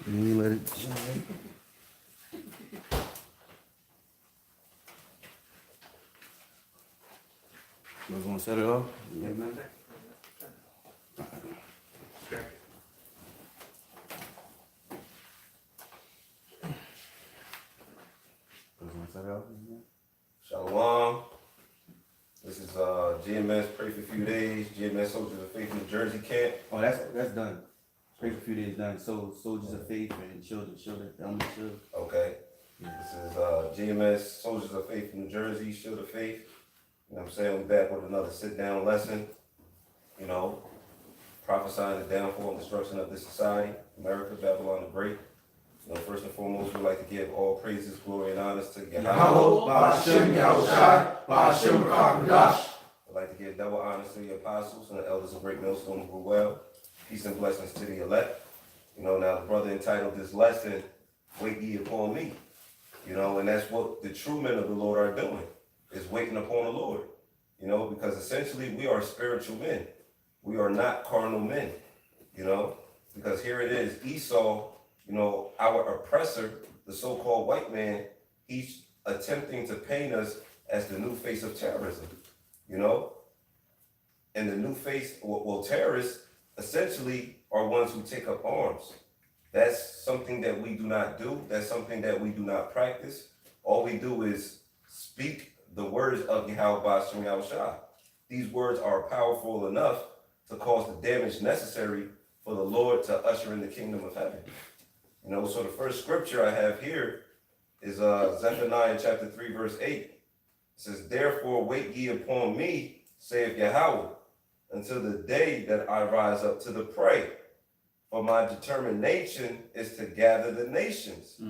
You let it. You want to set it off? Yeah, man. Shalom. This is GMS Pray for a Few Days, GMS Soldiers of Faith New Jersey camp. Oh, that's done. Pray for a few days done. So Soldiers of Faith and children, children. Okay. Yeah. This is GMS Soldiers of Faith New Jersey, Shield of Faith. You know what I'm saying? We're back with another sit-down lesson. You know, prophesying the downfall and destruction of this society, America, Babylon the Great. You know, first and foremost, we'd like to give all praises, glory, and honors to Yahawah, BaHaSham, Yahawashi, BaHaSham, Qadash. I'd like to give double honors to the apostles and the elders of GreatMillStone who were well. Peace and blessings to the elect. You know, now the brother entitled this lesson, Wait Ye Upon Me. You know, and that's what the true men of the Lord are doing, is waiting upon the Lord. You know, because essentially we are spiritual men. We are not carnal men, you know, because here it is, Esau, you know, our oppressor, the so-called white man, he's attempting to paint us as the new face of terrorism, you know, and the new face, well, terrorists essentially are ones who take up arms. That's something that we do not do. That's something that we do not practice. All we do is speak the words of Yahawah, BaHaSham, Yahawashi. These words are powerful enough to cause the damage necessary for the Lord to usher in the kingdom of heaven. You know, so the first scripture I have here is Zephaniah chapter 3, verse 8. It says, therefore wait ye upon me, saith Yahawah, until the day that I rise up to the prey. For my determination is to gather the nations,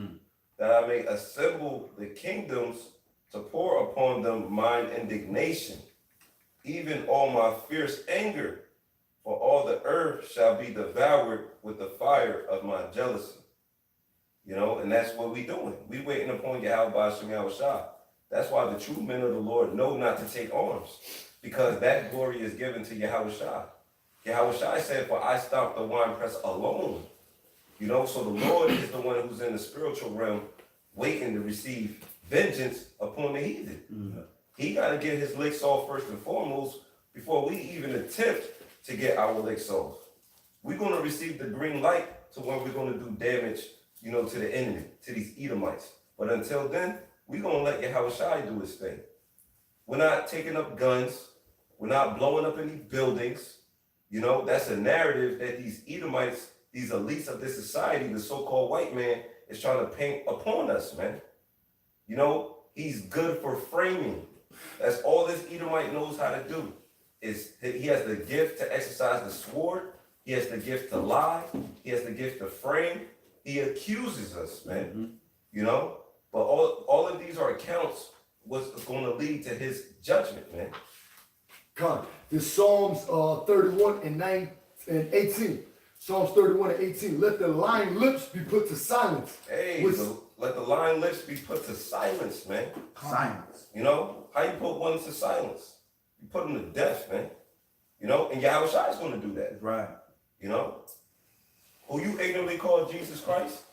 that I may assemble the kingdoms to pour upon them mine indignation, even all my fierce anger, for all the earth shall be devoured with the fire of my jealousy. You know, and that's what we doing. We waiting upon Yahawah, BaHaSham, Yahawashi. That's why the true men of the Lord know not to take arms, because that glory is given to Yahawashi. Yahawashi said, for I stopped the winepress alone. You know, so the Lord is the one who's in the spiritual realm waiting to receive vengeance upon the heathen. Mm-hmm. He got to get his licks off first and foremost before we even attempt to get our licks off. We're going to receive the green light to when we're going to do damage, you know, to the enemy, to these Edomites. But until then, we're going to let Yahawashi do his thing. We're not taking up guns. We're not blowing up any buildings. You know, that's a narrative that these Edomites, these elites of this society, the so-called white man, is trying to paint upon us, man. You know, he's good for framing. That's all this Edomite knows how to do. Is he has the gift to exercise the sword. He has the gift to lie. He has the gift to frame. He accuses us, man. Mm-hmm. You know, but all of these are accounts what's going to lead to his judgment, man. God, this Psalms 31 and 18. Psalms 31 and 18. Let the lying lips be put to silence. Hey, let the lying lips be put to silence, man. Silence. You know, how you put one to silence? You put them to death, man. You know, and Yahawashi is going to do that. Right. You know, who you ignorantly call Jesus Christ,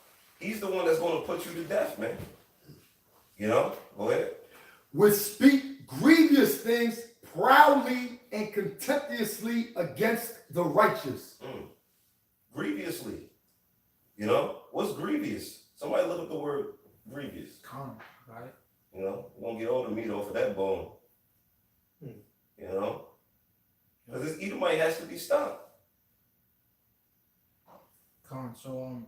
he's the one that's going to put you to death, man. You know, go ahead. Which speak grievous things proudly and contemptuously against the righteous. Grievously. You know, what's grievous? Somebody look up the word grievous. Come, right? You know, we're going to get all the meat off of that bone. You know? Because this Edomite has to be stopped. Come, so,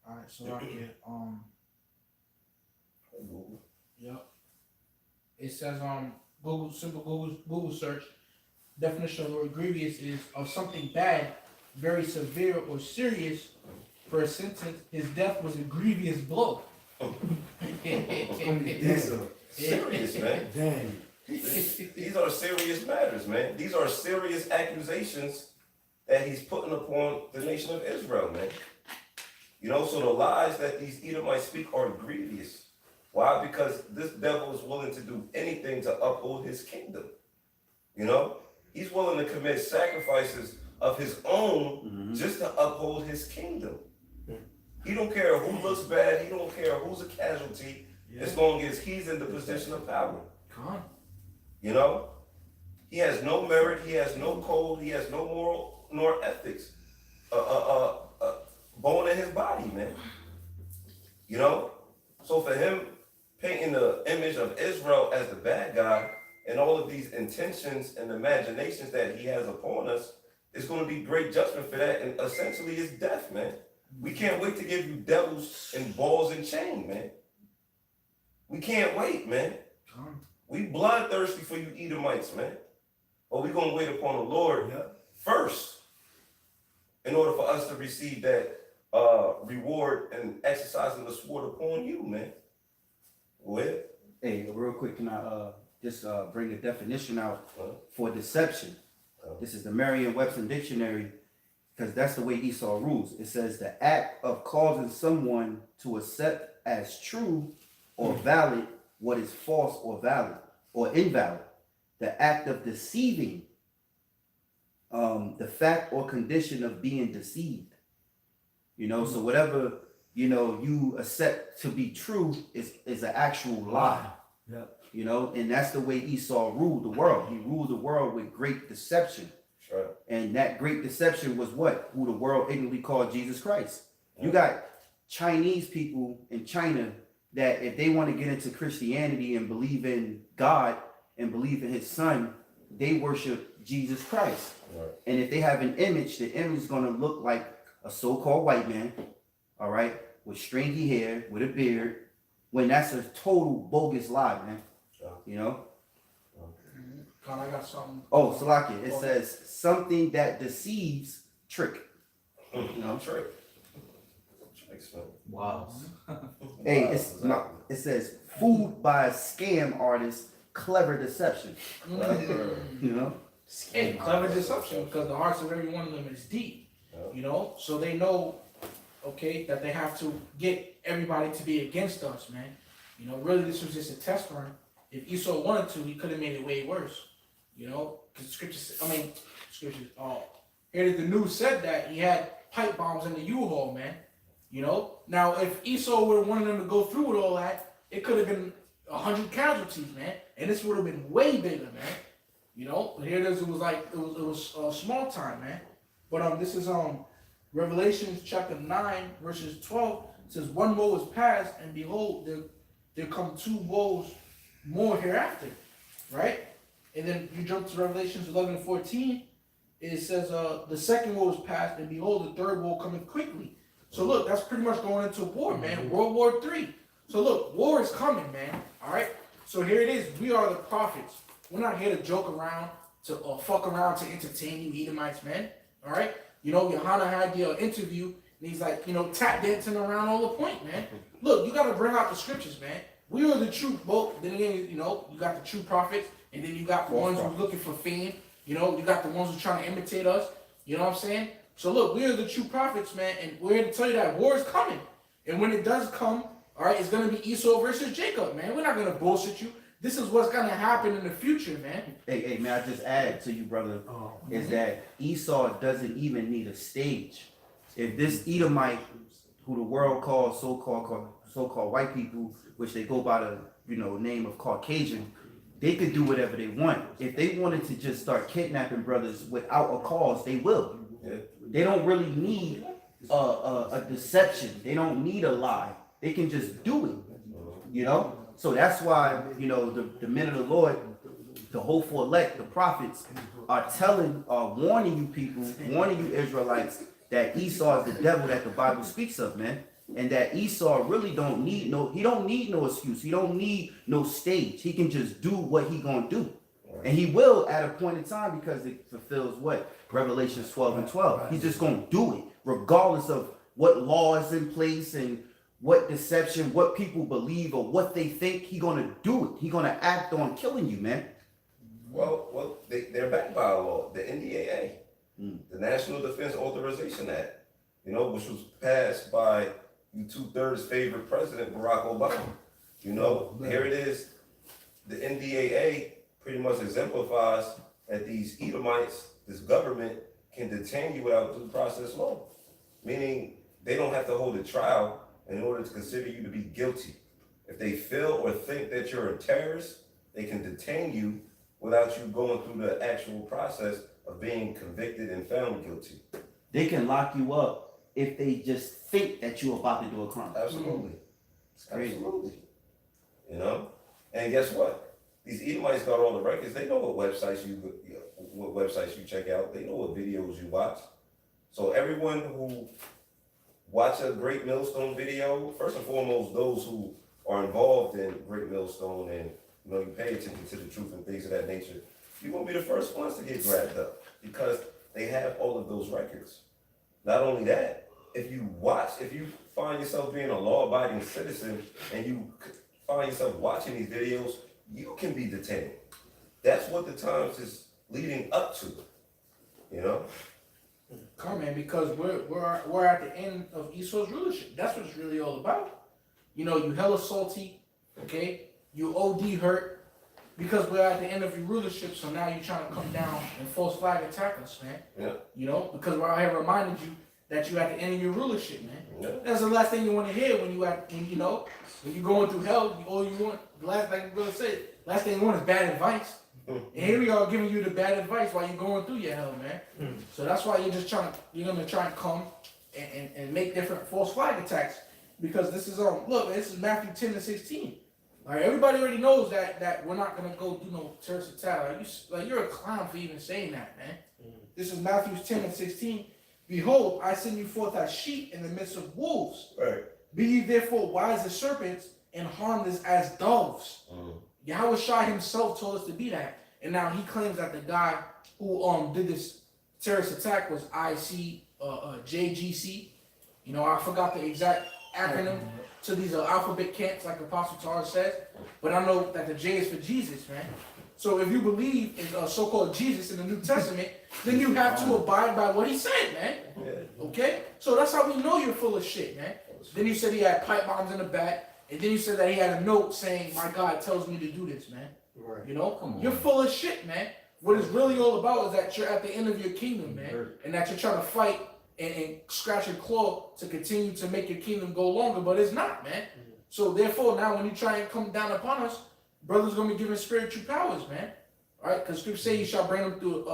all right, so right here, yep. It says, Google search, definition of the word grievous is of something bad, very severe or serious. For a sentence, his death was a grievous blow. Serious, man. Dang. These are serious matters, man. These are serious accusations that he's putting upon the nation of Israel, man. You know, so the lies that these Edomites speak are grievous. Why? Because this devil is willing to do anything to uphold his kingdom. You know, he's willing to commit sacrifices of his own just to uphold his kingdom. He don't care who looks bad. He don't care who's a casualty, as long as he's in the position of power. You know, he has no merit. He has no code. He has no moral nor ethics. Bone in his body, man. You know, so for him painting the image of Israel as the bad guy and all of these intentions and imaginations that he has upon us, it's going to be great judgment for that, and essentially it's death, man. We can't wait to give you devils and balls and chain, man. We can't wait, man. We bloodthirsty for you Edomites, man. But we're going to wait upon the Lord first in order for us to receive that reward and exercising the sword upon you, man. Go ahead. Hey, real quick, can I just bring a definition out for deception? This is the Merriam-Webster dictionary, because that's the way Esau rules. It says the act of causing someone to accept as true or valid what is false or valid or invalid. The act of deceiving, the fact or condition of being deceived. You know, so whatever, you know, you accept to be true is an actual lie. You know, and that's the way Esau ruled the world. He ruled the world with great deception. Sure. And that great deception was what? Who the world ignorantly called Jesus Christ. You got Chinese people in China that if they want to get into Christianity and believe in God and believe in his son, they worship Jesus Christ. Right. And if they have an image, the image is going to look like a so-called white man, all right, with stringy hair, with a beard, when that's a total bogus lie, man. You know? God, I got something. Oh, Salakia, it says something that deceives, trick. You know? Trick. Wow. Hey, it says fooled by a scam artist, clever deception. You know? Hey, clever deception, because the hearts of every one of them is deep. You know? So they know, okay, that they have to get everybody to be against us, man. You know, really this was just a test run. If Esau wanted to, he could have made it way worse. You know? Because scriptures, here the news said that he had pipe bombs in the U-Haul, man. You know? Now, if Esau would have wanted them to go through with all that, it could have been 100 casualties, man. And this would have been way bigger, man. You know? But here it is, it was small time, man. But this is Revelations chapter 9, verses 12. It says, one woe is past, and behold, there come 2 woes more hereafter. Right? And then you jump to Revelations 11 and 14. It says, the second woe is past, and behold, the third woe cometh quickly. So look, that's pretty much going into war, man. World War III. So look, war is coming, man. All right? So here it is. We are the prophets. We're not here to joke around, or fuck around to entertain you Edomites, man. All right? You know, Yohana had the interview, and he's like, you know, tap dancing around all the point, man. Look, you got to bring out the scriptures, man. We are the true, then again, you know, you got the true prophets, and then you got the ones who's looking for fame. You know, you got the ones who's trying to imitate us. You know what I'm saying? So look, we are the true prophets, man, and we're here to tell you that war is coming. And when it does come, all right, it's going to be Esau versus Jacob, man. We're not going to bullshit you. This is what's going to happen in the future, man. Hey, may I just add to you, brother, is that Esau doesn't even need a stage. If this Edomite, who the world calls so-called white people, which they go by the name of Caucasian, they could do whatever they want. If they wanted to just start kidnapping brothers without a cause, they will. Yeah. They don't really need a deception. They don't need a lie. They can just do it. You know? So that's why, the men of the Lord, the hopeful elect, the prophets, are warning you people, warning you Israelites, that Esau is the devil that the Bible speaks of, man. And that Esau really don't need no excuse. He don't need no stage. He can just do what he gonna do. And he will at a point in time, because it fulfills what? Revelations 12 and 12. He's just gonna do it, regardless of what law is in place and what deception, what people believe or what they think. He gonna do it. He gonna act on killing you, man. Well, they're backed by a law, the NDAA, the National Defense Authorization Act, which was passed by your 2/3 favorite president, Barack Obama. Here it is. The NDAA pretty much exemplifies that these Edomites, this government, can detain you without due process law. Meaning they don't have to hold a trial in order to consider you to be guilty. If they feel or think that you're a terrorist, they can detain you without you going through the actual process of being convicted and found guilty. They can lock you up if they just think that you're about to do a crime. Absolutely. Crazy. Absolutely. You know? And guess what? These Edomites got all the records. They know what websites you check out. They know what videos you watch. So everyone who watch a GreatMillStone video, first and foremost, those who are involved in GreatMillStone and you pay attention to the truth and things of that nature, you're gonna be the first ones to get grabbed up because they have all of those records. Not only that, if you find yourself being a law-abiding citizen and you find yourself watching these videos, you can be detained. That's what the Times is leading up to, you know? Come man, because we're at the end of Esau's rulership. That's what it's really all about. You know, you hella salty, okay? You OD hurt because we're at the end of your rulership. So now you're trying to come down and false flag attack us, man. Yeah. You know, because we're out here reminding you that you're at the end of your rulership, man. Yeah. That's the last thing you want to hear when you're going through hell. All you want, the last thing the brother said, last thing you want is bad advice. And here we are giving you the bad advice while you're going through your hell, man. So that's why you're gonna try and come and make different false flag attacks. Because this is Matthew 10 and 16. All right, everybody already knows that we're not gonna go do no terrorist attack. You're a clown for even saying that, man. This is Matthew 10 and 16. Behold, I send you forth as sheep in the midst of wolves. Right. Be ye therefore wise as serpents and harmless as doves. Yahawashi himself told us to be that. And now he claims that the guy who did this terrorist attack was JGC. You know, I forgot the exact acronym to these alphabet camps like Apostle Tar says. But I know that the J is for Jesus, man. So if you believe in so-called Jesus in the New Testament, then you have to abide by what he said, man. Okay? So that's how we know you're full of shit, man. Then you said he had pipe bombs in the back. And then you said that he had a note saying, my God tells me to do this, man. Right. You know? You're full of shit, man. What it's really all about is that you're at the end of your kingdom, man. And that you're trying to fight and scratch and claw to continue to make your kingdom go longer. But it's not, man. So therefore, now when you try and come down upon us, brothers going to be given spiritual powers, man. All right? Because scripture say you shall bring them through,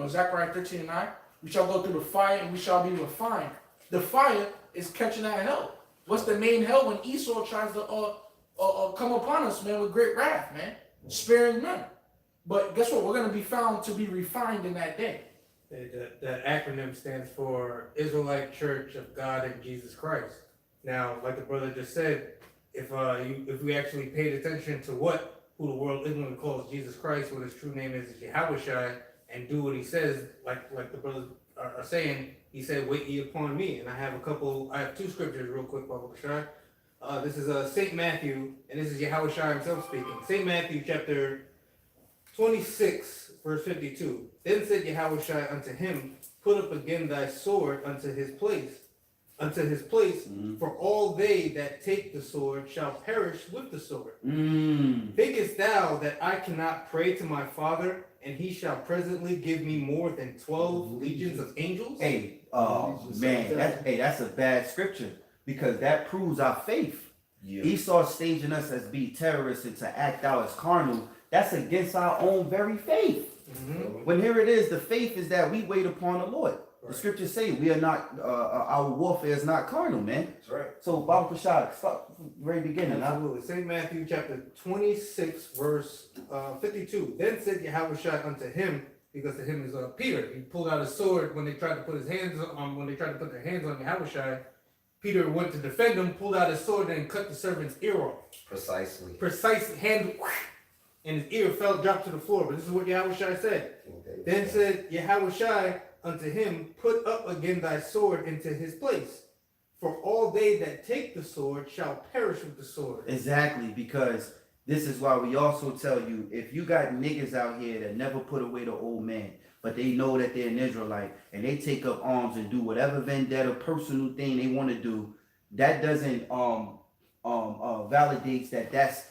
Zechariah 13 and 9. We shall go through the fire and we shall be refined. The fire is catching that hell. What's the main hell when Esau tries to come upon us, man, with great wrath, man? Sparing none. But guess what? We're going to be found to be refined in that day. That acronym stands for Israelite Church of God and Jesus Christ. Now, like the brother just said, if we actually paid attention to who the world England calls Jesus Christ, what his true name is Yahawashi, and do what he says, like the brothers are saying, he said, wait ye upon me. And I have two scriptures real quick, BaHaSham. This is St. Matthew, and this is Yahawashi himself speaking. St. Matthew chapter 26, verse 52. Then said Yahawashi unto him, put up again thy sword unto his place, for all they that take the sword shall perish with the sword. Thinkest thou that I cannot pray to my Father, and he shall presently give me more than 12 legions of angels? Hey, that's a bad scripture because that proves our faith. Yeah. Esau staging us as be terrorists and to act out as carnal. That's against our own very faith. When here it is, the faith is that we wait upon the Lord. The scriptures say we are not, our warfare is not carnal, man. That's right. So, BaHaSham, start from the very beginning. Absolutely. St. Matthew chapter 26, verse 52. Then said Yahawashi unto him, because to him is Peter. He pulled out his sword when they tried to put their hands on Yahawashi. Peter went to defend him, pulled out his sword, and cut the servant's ear off. Precisely. Hand, and his ear dropped to the floor. But this is what Yahawashi said. Then said Yahawashi unto him, put up again thy sword into his place. For all they that take the sword shall perish with the sword. Exactly, because this is why we also tell you, if you got niggas out here that never put away the old man, but they know that they're an Israelite, and they take up arms and do whatever vendetta, personal thing they want to do, that doesn't validates that that's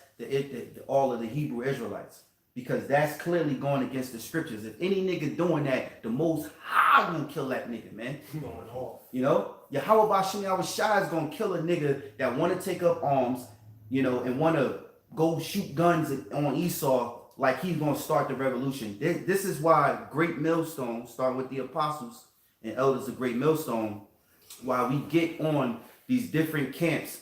all of the Hebrew Israelites. because that's clearly going against the scriptures. If any nigga doing that, the Most High gonna kill that nigga, man. Going off. You know, Yahawah BaHaSham Yahawashi is gonna kill a nigga that want to take up arms, you know, and want to go shoot guns on Esau like he's gonna start the revolution. This is why GreatMillStone, starting with the apostles and elders of GreatMillStone, why we get on these different camps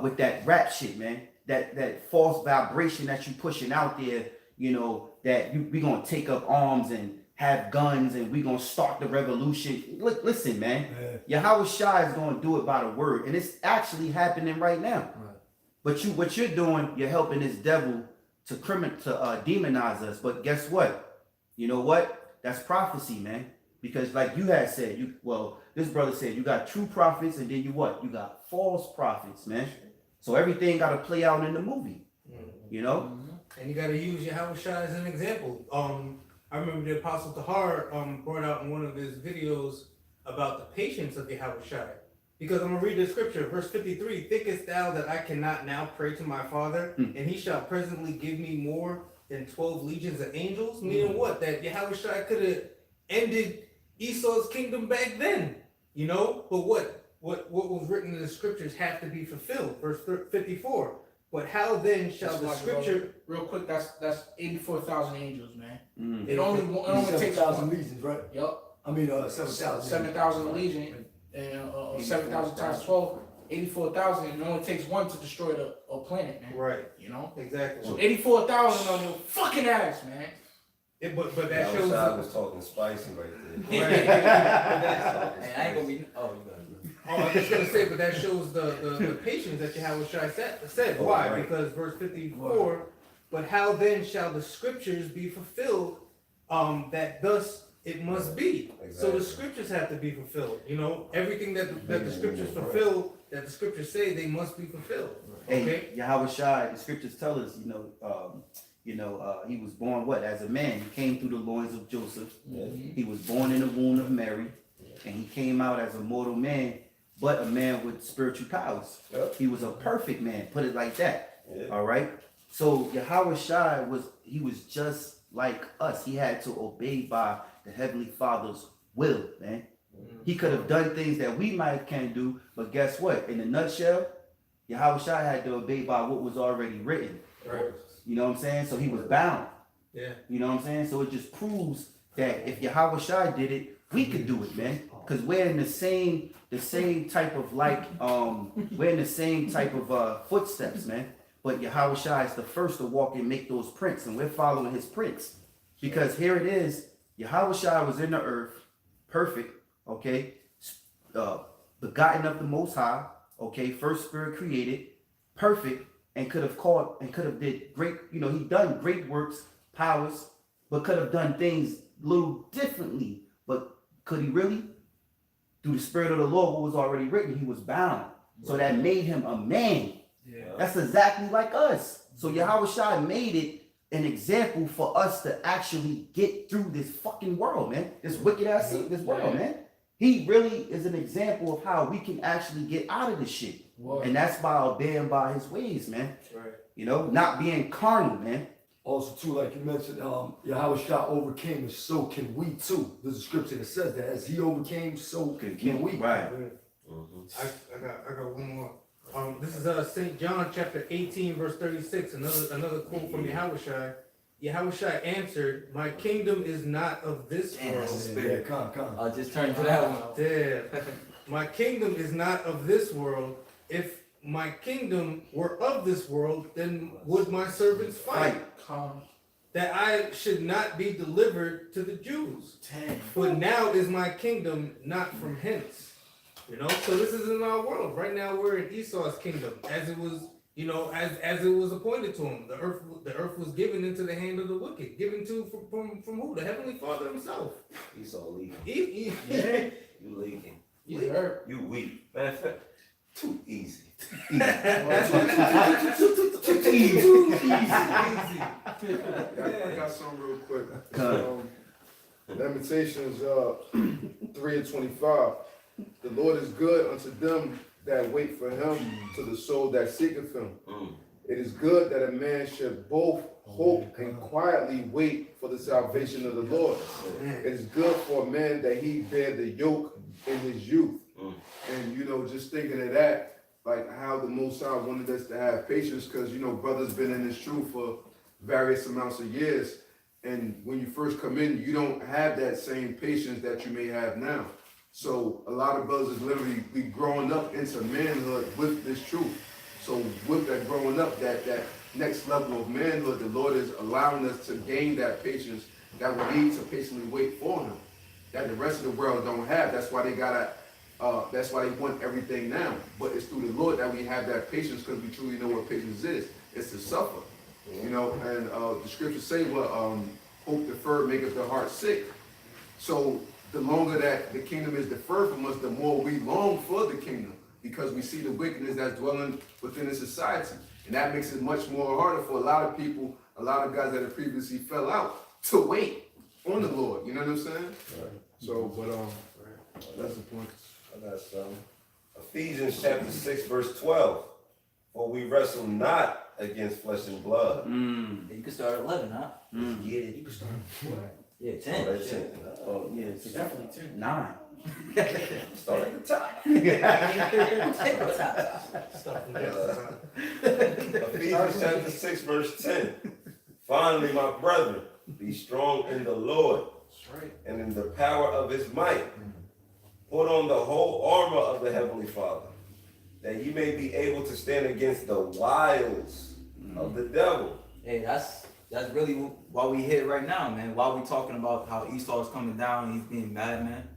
with that rap shit, man. That false vibration that you pushing out there, you know, that we gonna take up arms and have guns and we gonna start the revolution. Look, listen, man. Yahawashi is gonna do it by the word, and it's actually happening right now. Right. But what you're doing, you're helping this devil to demonize us. But guess what? You know what? That's prophecy, man. Because like you had said, this brother said you got true prophets, and then you got false prophets, man. So everything got to play out in the movie, you know. And you got to use Yahawashi as an example. I remember the Apostle Tahar brought out in one of his videos about the patience of Yahawashi. Because I'm going to read the scripture, verse 53, thinkest thou that I cannot now pray to my Father, and he shall presently give me more than 12 legions of angels? Meaning what? That Yahawashi could have ended Esau's kingdom back then, you know? But what was written in the scriptures have to be fulfilled. Verse 54. But how then shall the scripture... Real quick, that's 84,000 angels, man. Mm. It only takes 7,000 legions, right? Yup. I mean, 7,000. 7,000 legion and 7,000 times 12, 84,000. And it only takes one to destroy a planet, man. Right. You know. Exactly. So 84,000 on your fucking ass, man. But that shows... I was talking spicy right there. Right. Hey, I ain't gonna be. Oh, you got it. Oh, I was just gonna say, but that shows the patience that Yahawashi said. Why? right. Because verse 54, but how then shall the scriptures be fulfilled, that thus it must be. So the Exactly. scriptures have to be fulfilled. You know, everything that the scriptures fulfill, that the scriptures say, they must be fulfilled. Okay? Hey, Yahawashi, the scriptures tell us, he was born as a man. He came through the loins of Joseph. He was born in the womb of Mary, and he came out as a mortal man, but a man with spiritual powers. Yep. He was a perfect man, put it like that. Yeah. All right. So Yahawashi was just like us. He had to obey by the Heavenly Father's will, man. He could have done things that we might can't do, but guess what? In a nutshell, Yahawashi had to obey by what was already written. Right. You know what I'm saying? So he was bound. Yeah. You know what I'm saying? So it just proves that if Yahawashi did it, we could do it, man. Because we're in the same type of we're in the same type of footsteps, man. But Yahawashi is the first to walk and make those prints, and we're following his prints. Because here it is, Yahawashi was in the earth, perfect, okay, begotten of the Most High, okay, first spirit created, perfect, and could have did great, he done great works, powers, but could have done things a little differently. But could he really? Through the spirit of the Lord, what was already written, he was bound. So that made him a man. Yeah. That's exactly like us. So Yahawashi made it an example for us to actually get through this fucking world, man. This wicked ass this world, man. He really is an example of how we can actually get out of this shit. And that's by obeying by his ways, man. Right. Not being carnal, man. Also, too, like you mentioned, Yahawashi overcame, and so can we too. There's a scripture that says that as he overcame, so can we. Right. I got one more. This is St. John chapter 18 verse 36. Another quote from Yahawashi. Yahawashi answered, "My kingdom is not of this world." Yeah, come. I'll just turn to that one. Yeah. My kingdom is not of this world. If my kingdom were of this world, then would my servants fight? That I should not be delivered to the Jews. But now is my kingdom not from hence. So this is in our world. Right now we're in Esau's kingdom, as it was, as it was appointed to him. The earth was given into the hand of the wicked. Given to from who? The Heavenly Father himself. Esau leaking. Yeah. You leaking. You hurt. You weak. Matter of fact, too easy. Too easy. I got something real quick. Come. Lamentations 3:25. The Lord is good unto them that wait for him, to the soul that seeketh him. It is good that a man should both hope and quietly wait for the salvation of the Lord. It is good for a man that he bear the yoke in his youth. And, you know, just thinking of that, like how the Most High wanted us to have patience, because, you know, brothers been in this truth for various amounts of years. And when you first come in, you don't have that same patience that you may have now. So a lot of brothers is literally be growing up into manhood with this truth. So with that growing up, that next level of manhood, the Lord is allowing us to gain that patience that will lead to patiently wait for him, that the rest of the world don't have. That's why that's why they want everything now. But it's through the Lord that we have that patience, because we truly know what patience is. It's to suffer, you know. And the scriptures say, "What hope deferred maketh the heart sick." So the longer that the kingdom is deferred from us, the more we long for the kingdom, because we see the wickedness that's dwelling within the society. And that makes it much more harder for a lot of people, a lot of guys that have previously fell out, to wait on the Lord. You know what I'm saying? Right. So, but that's the point. I got some. Ephesians chapter 6, verse 12. For we wrestle not against flesh and blood. You can start at 11, huh? Get it? You can start. Yeah, Oh, 10. that's Shit. it. Oh, yeah, it's Definitely 10. 9. Start at the top. Ephesians chapter 6, verse 10. Finally, my brethren, be strong in the Lord That's right. and in the power of his might. Put on the whole armor of the Heavenly Father, that ye may be able to stand against the wiles of the devil. Hey, that's really why we here right now, man. Why we talking about how Esau is coming down and he's being mad, man.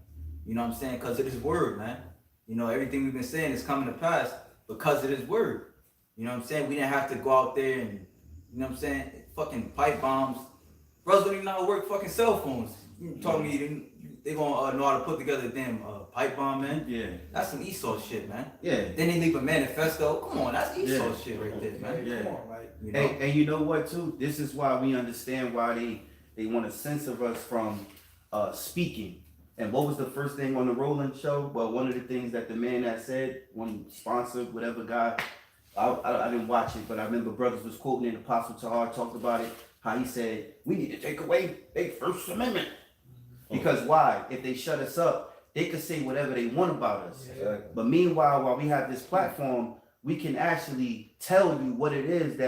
You know what I'm saying? Because of his word, man. You know, everything we've been saying is coming to pass because of his word. You know what I'm saying? We didn't have to go out there and, you know what I'm saying, fucking pipe bombs. Brothers don't even know how to work fucking cell phones. You told me they gonna know how to put together a damn pipe bomb, man. Yeah. That's some Esau shit, man. Yeah. Then they leave a manifesto. Come on, that's Esau shit right there, man. Yeah. Come on, like, You know? And you know what too? This is why we understand why they want to censor us from speaking. And what was the first thing on the Roland show? Well, one of the things that the man that said, one sponsored, whatever guy, I didn't watch it, but I remember brothers was quoting it, Apostle Tahar talked about it, how he said, we need to take away their First Amendment. Because why? If they shut us up, they could say whatever they want about us. Exactly. But meanwhile, while we have this platform, we can actually tell you what it is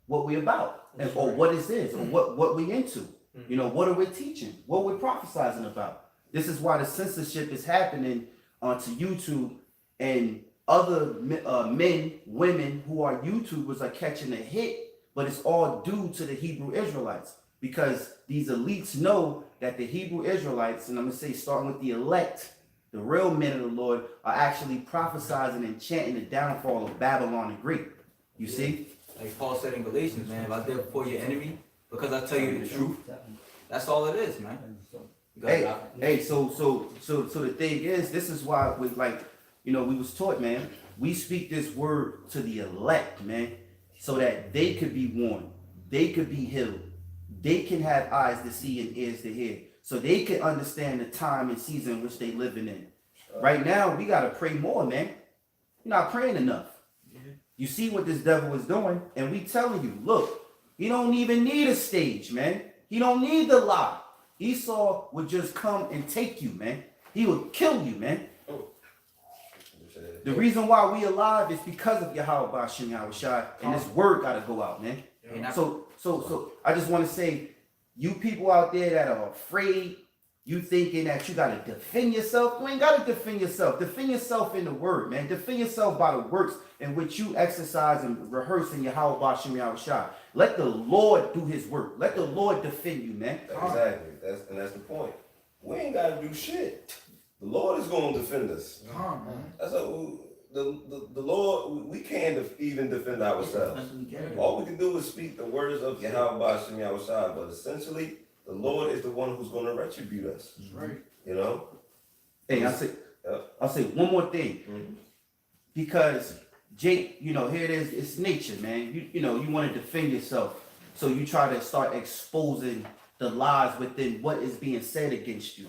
what we're about, and, or what it is, or what we into. You know, what are we teaching? What we're prophesizing about. This is why the censorship is happening onto YouTube, and other men, women who are YouTubers are catching a hit, but it's all due to the Hebrew Israelites, because these elites know that the Hebrew Israelites, and I'm going to say starting with the elect, the real men of the Lord, are actually prophesizing and chanting the downfall of Babylon and Greek. You see? Like Paul said in Galatians, man, if I dare before your enemy, because I tell you the truth, that's all it is, man. So the thing is, this is why with like, you know, we was taught, man, we speak this word to the elect, man, so that they could be warned, they could be healed, they can have eyes to see and ears to hear, so they can understand the time and season which they living in. Right now, we gotta pray more, man. You're not praying enough. You see what this devil is doing, and we telling you, look, he don't even need a stage, man. He don't need the lie. Esau would just come and take you, man. He would kill you, man. The reason why we alive is because of Yahawah, BaHaSham, Yahawashi, and this word gotta go out, man. So I just want to say, you people out there that are afraid, you thinking that you gotta defend yourself, you ain't gotta defend yourself. Defend yourself in the word, man. Defend yourself by the works in which you exercise and rehearse in Yahawah, BaHaSham, Yahawashi. Let the Lord do his work. Let the Lord defend you, man. Exactly. That's the point. We ain't gotta do shit. The Lord is gonna defend us. That's the Lord. We can't even defend ourselves. All we can do is speak the words of Yahawah, BaHaSham, Yahawashi. But essentially, the Lord is the one who's gonna retribute us. That's right. You know. Hey, I'll say one more thing, because Jake, you know, here it is. It's nature, man. You know, you want to defend yourself, so you try to start exposing the lies within what is being said against you.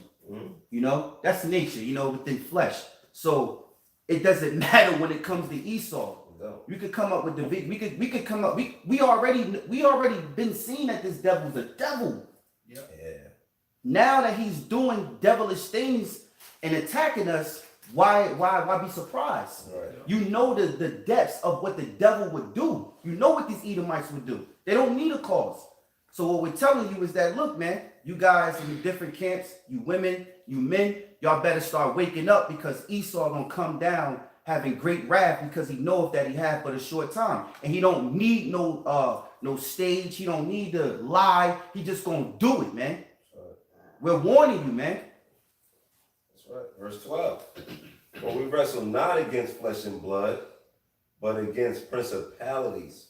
You know, that's nature. You know, within flesh. So it doesn't matter when it comes to Esau. don't. We could come up with we could come up. We already been seen that this devil's a devil. Yeah. Now that he's doing devilish things and attacking us, why be surprised? Right. You know the depths of what the devil would do. You know what these Edomites would do. They don't need a cause. So what we're telling you is that, look, man, you guys in the different camps, you women, you men, y'all better start waking up, because Esau gonna come down having great wrath, because he knows that he had but a short time, and he don't need no stage. He don't need to lie. He just gonna do it, man. Right. We're warning you, man. That's right. Verse 12. For we wrestle not against flesh and blood, but against principalities,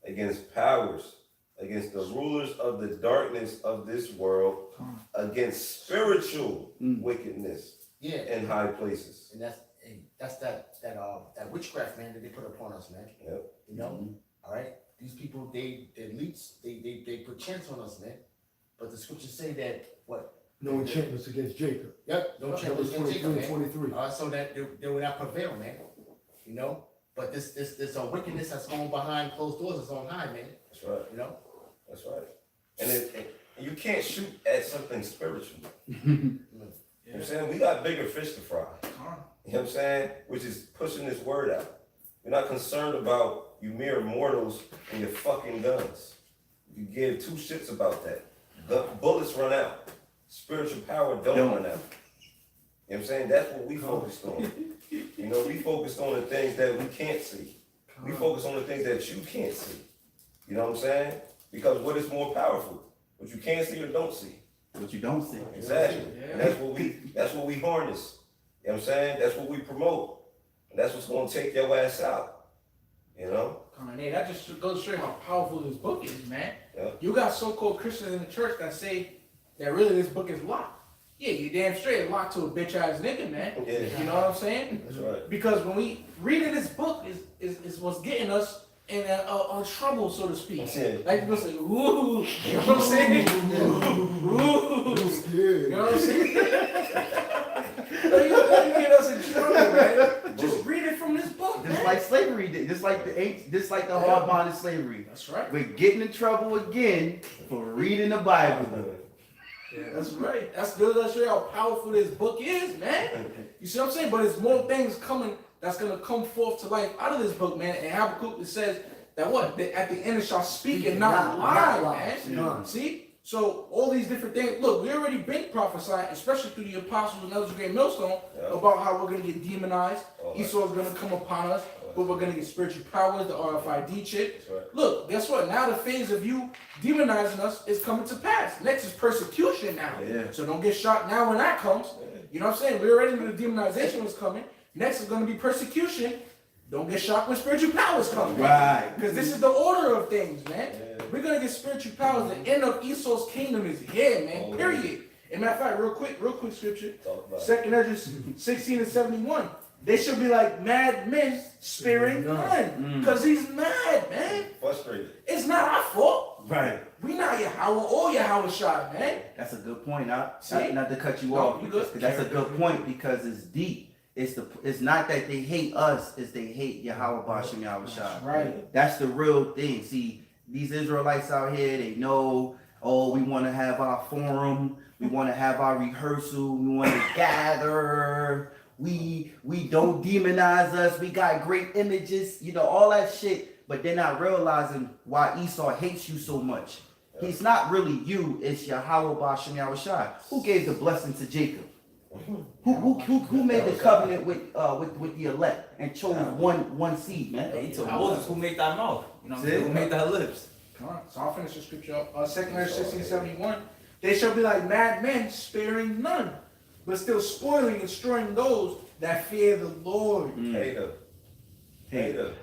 against powers, against the rulers of the darkness of this world, against spiritual wickedness Yeah, in high places. and that's that witchcraft, man, that they put upon us, man. Yep. You know, all right. These people, the elites, they put chants on us, man. But the scriptures say that what? No enchantments against Jacob. Yep, no Numbers chants against 23 Jacob, and man. 23. So that they will not prevail, man. You know, but this wickedness that's going behind closed doors is on high, man. That's right. You know. That's right. And you can't shoot at something spiritual. You know what I'm saying? We got bigger fish to fry. You know what I'm saying? Which is pushing this word out. We're not concerned about you mere mortals and your fucking guns. You give two shits about that. Bullets run out. Spiritual power don't run out. You know what I'm saying? That's what we focused on. You know, we focused on the things that we can't see. We focus on the things that you can't see. You know what I'm saying? Because what is more powerful? What you can't see or don't see? What you don't see. Exactly. And that's what we harness. You know what I'm saying? That's what we promote. And that's what's gonna take your ass out. You know? Come on, hey, that just goes to show you how powerful this book is, man. Yeah. You got so-called Christians in the church that say that really this book is locked. Yeah, you damn straight locked to a bitch ass nigga, man. Yeah. You know what I'm saying? That's right. Because when we reading this book is what's getting us in trouble, so to speak. Yeah. Like people say, ooh, you know what I'm saying? Ooh. You know what I'm saying? You get us in trouble, man. Just read it from this book, Just man. like slavery did. Just like the hard-bonded slavery. That's right. We're getting in trouble again for reading the Bible. Yeah, that's right. That's good to show you how powerful this book is, man. You see what I'm saying? But there's more things coming that's gonna come forth to life out of this book, man. And Habakkuk, it says that what? That at the end it shall speak and not lie, man. See? So all these different things. Look, we already been prophesying, especially through the apostles and elders of GreatMillStone, about how we're gonna get demonized. Esau's gonna come upon us, but we're gonna get spiritual powers, the RFID chip. Right. Look, guess what? Now the phase of you demonizing us is coming to pass. Next is persecution now. Yeah. So don't get shocked now when that comes. You know what I'm saying? We already knew the demonization was coming. Next is going to be persecution. Don't get shocked when spiritual powers come. Right. Because this is the order of things, man. We're going to get spiritual powers. The end of Esau's kingdom is here, man. Period. As a matter of fact, real quick scripture. Second Ezra 16 and 71. They should be like mad men sparing none. Because he's mad, man. Frustrated. It's not our fault. Right. We not Yahawah or Yahawashi, man. That's a good point. Not See? to cut you No, off. you good. Because that's a good point, because it's deep. It's not that they hate us, it's they hate Yahawah BaHaSham Yahawashi. Right. That's the real thing. See, these Israelites out here, they know, oh, we want to have our forum, we want to have our rehearsal, we want to gather, we don't demonize us, we got great images, you know, all that shit, but they're not realizing why Esau hates you so much. He's not really you, it's Yahawah BaHaSham Yahawashi. Who gave the blessing to Jacob? Who made the covenant with the elect and chose one seed, man? He told Moses, who made thy mouth? You know what I'm saying? Who made thy lips? Come on. So I'll finish the scripture up. 2 Ezra 16 71. They shall be like mad men, sparing none, but still spoiling and destroying those that fear the Lord. Hater.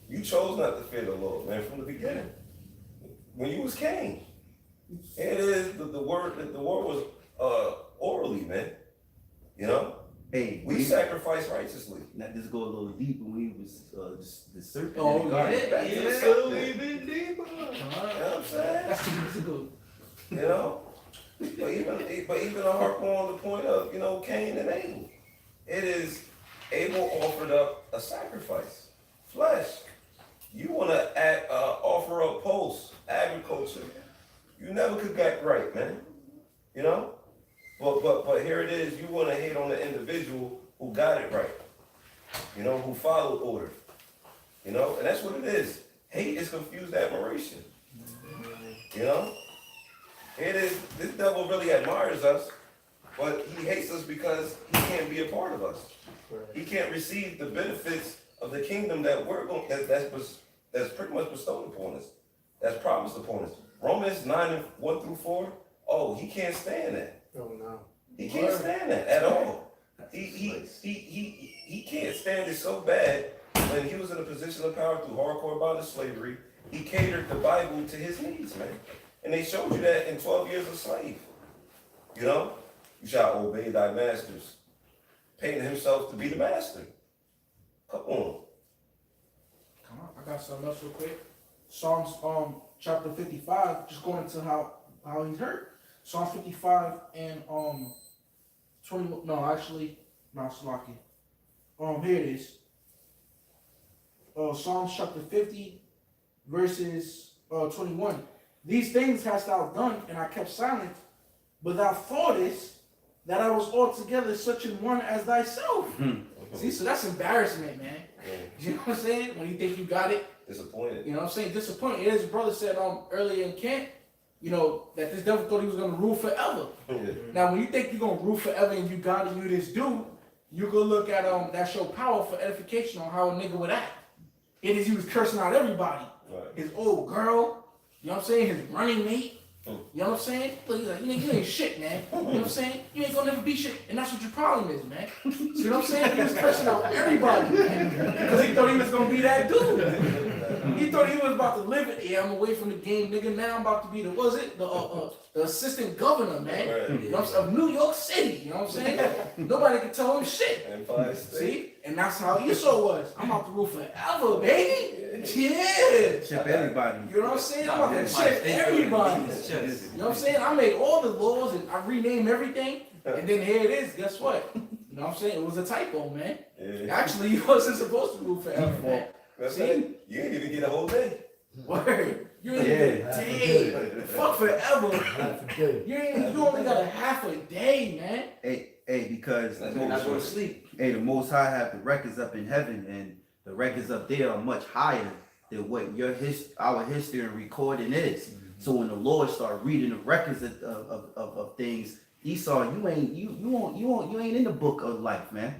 You chose not to fear the Lord, man, from the beginning. When you was king. It is the word was orally, man. You know? Hey, We sacrifice righteously. now this go a little deeper when he was just the serpent. Oh, in the garden. yeah. So even deeper. You know what I'm saying? That's 2 years ago. You know? But even to harp on the point of, you know, Cain and Abel. It is Abel offered up a sacrifice flesh. You want to offer up posts, agriculture. You never could get right, man. You know? But here it is. You want to hate on the individual who got it right. You know, who followed order. You know? And that's what it is. Hate is confused admiration. You know? It is. This devil really admires us, but he hates us because he can't be a part of us. He can't receive the benefits of the kingdom that we're going. That's pretty much bestowed upon us. That's promised upon us. Romans 9:1-4. Oh, he can't stand that. Oh no. He can't stand that at all. He can't stand it so bad. When he was in a position of power through hardcore bondage slavery, he catered the Bible to his needs, man. And they showed you that in 12 years of slave. You know, you shall obey thy masters, painting himself to be the master. Come on. I got something else real quick. Psalms chapter 55, just going into how he's hurt. Psalms 55 and 20. No, actually, not Slocky. Here it is. Psalms chapter 50, verses 21. These things hast thou done, and I kept silent, but thou thoughtest that I was altogether such an one as thyself. See, so that's embarrassment, man. You know what I'm saying? When you think you got it. Disappointed. You know what I'm saying? Disappointed. His brother said earlier in camp, you know, that this devil thought he was gonna rule forever. Now, when you think you're gonna rule forever and you got it, you this dude, you go look at that show Power for edification on how a nigga would act. It is he was cursing out everybody. Right. His old girl, you know what I'm saying? His running mate. You know what I'm saying? Look, he's like, you ain't shit, man. You know what I'm saying? You ain't gonna never be shit. And that's what your problem is, man. You know what I'm saying? He was cursing out everybody, man. Because he thought he was gonna be that dude. He thought he was about to live it. Yeah, I'm away from the game, nigga. Now I'm about to be the assistant governor, man. Right. You know what I'm saying? Of New York City. You know what I'm saying? Nobody can tell him shit. Empire State. See? And that's how Esau was. I'm about to rule forever, baby. Yeah. Ship everybody. You know what I'm saying? I'm about to ship everybody. You know what I'm saying? I made all the laws and I renamed everything. And then here it is. Guess what? You know what I'm saying? It was a typo, man. Yeah. Actually, you wasn't supposed to rule forever, man. That's See? it. You ain't even get a whole day. Word. You ain't even a day. Fuck forever. You only got a half a day, man. Hey, because That's when I go to sleep. the Most High have the records up in heaven, and the records up there are much higher than what our history and recording is. So when the Lord start reading the records of things, Esau, you ain't in the book of life, man.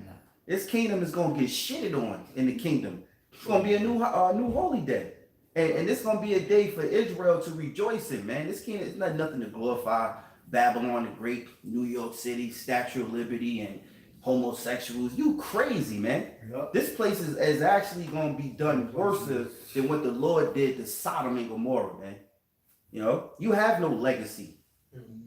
This kingdom is gonna get shitted on in the kingdom. It's gonna be a new holy day, and it's gonna be a day for Israel to rejoice in, man. This kingdom is not nothing to glorify Babylon the Great, New York City, Statue of Liberty, and homosexuals. You crazy, man. Yep. This place is actually gonna be done worse than what the Lord did to Sodom and Gomorrah, man. You know, you have no legacy.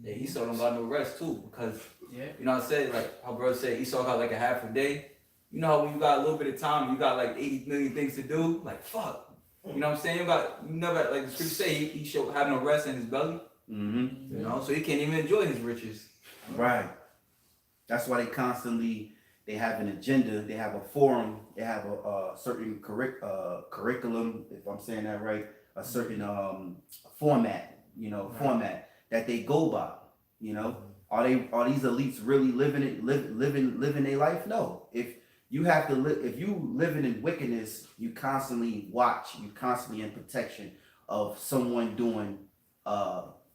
Yeah, Esau don't got no rest too, because you know what I said, like how brother said, Esau got like a half a day. You know how when you got a little bit of time, you got like 80 million things to do. Like fuck, you know what I'm saying? You never like the scripture say he should have no rest in his belly. You know, so he can't even enjoy his riches. Right. That's why they have an agenda. They have a forum. They have a certain curriculum, if I'm saying that right. A certain format, format that they go by. You know, are these elites really living their life? No. If you living in wickedness, you constantly in protection of someone doing.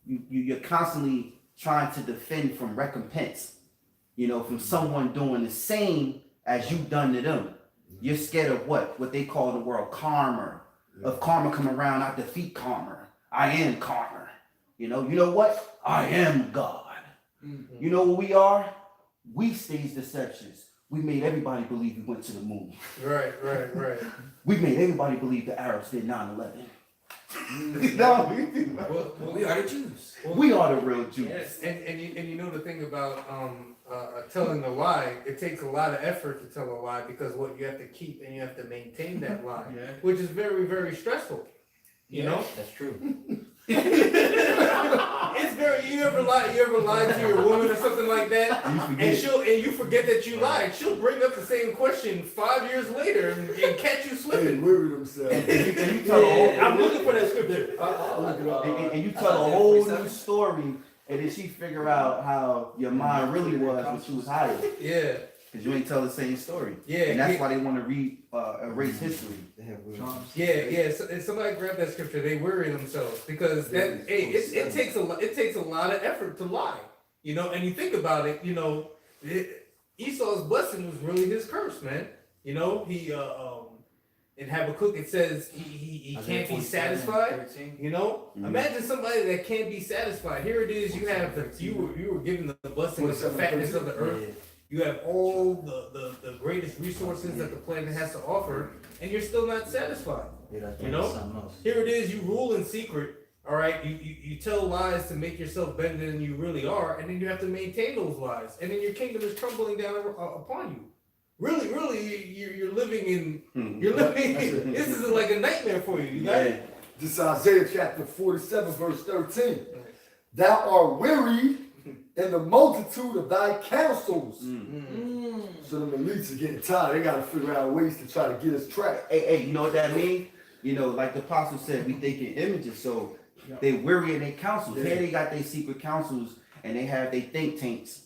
You're constantly trying to defend from recompense. You know, from someone doing the same as you've done to them. You're scared of what they call in the world karma. Of karma come around, I defeat karma. I am karma. You know what? I am God. You know what we are? We staged deceptions. We made everybody believe we went to the moon. Right. We made everybody believe the Arabs did 9/11. We are the Jews. We are the real Jews. Yes, and you know the thing about telling a lie, it takes a lot of effort to tell a lie because what you have to keep and you have to maintain that lie, which is very, very stressful. You know? That's true. it's very. You ever lied to your woman or something like that, and you forget that you lied. She'll bring up the same question 5 years later and catch you They slipping. weary themselves. And you tell a whole, I'm looking for that scripture. I'll look it up. and you tell a whole new story, and then she figure out how your mind really was when she was higher. Yeah. Cause you ain't tell the same story. Yeah, And that's yeah. why they want to erase history. Yeah. So, if somebody grab that scripture, they worry themselves because that it takes a lot of effort to lie, you know. And you think about it, you know, Esau's blessing was really his curse, man. You know, he in Habakkuk it says he can't be satisfied. You know, imagine somebody that can't be satisfied. Here it is, you were given the blessing of the fatness of the earth. You have all the greatest resources that the planet has to offer, and you're still not satisfied. You know, here it is, you rule in secret. All right, you tell lies to make yourself better than you really are, and then you have to maintain those lies, and then your kingdom is crumbling down upon you. Really, you're living in. You're living. This is like a nightmare for you. You got it. This is Isaiah chapter 47, verse 13. Thou art wearied in the multitude of thy counsels. So the elites are getting tired. They got to figure out ways to try to get us trapped. Hey, you know what that means? You know, like the apostle said, we think in images, so they weary in their councils. Here they got their secret councils, and they have their think tanks,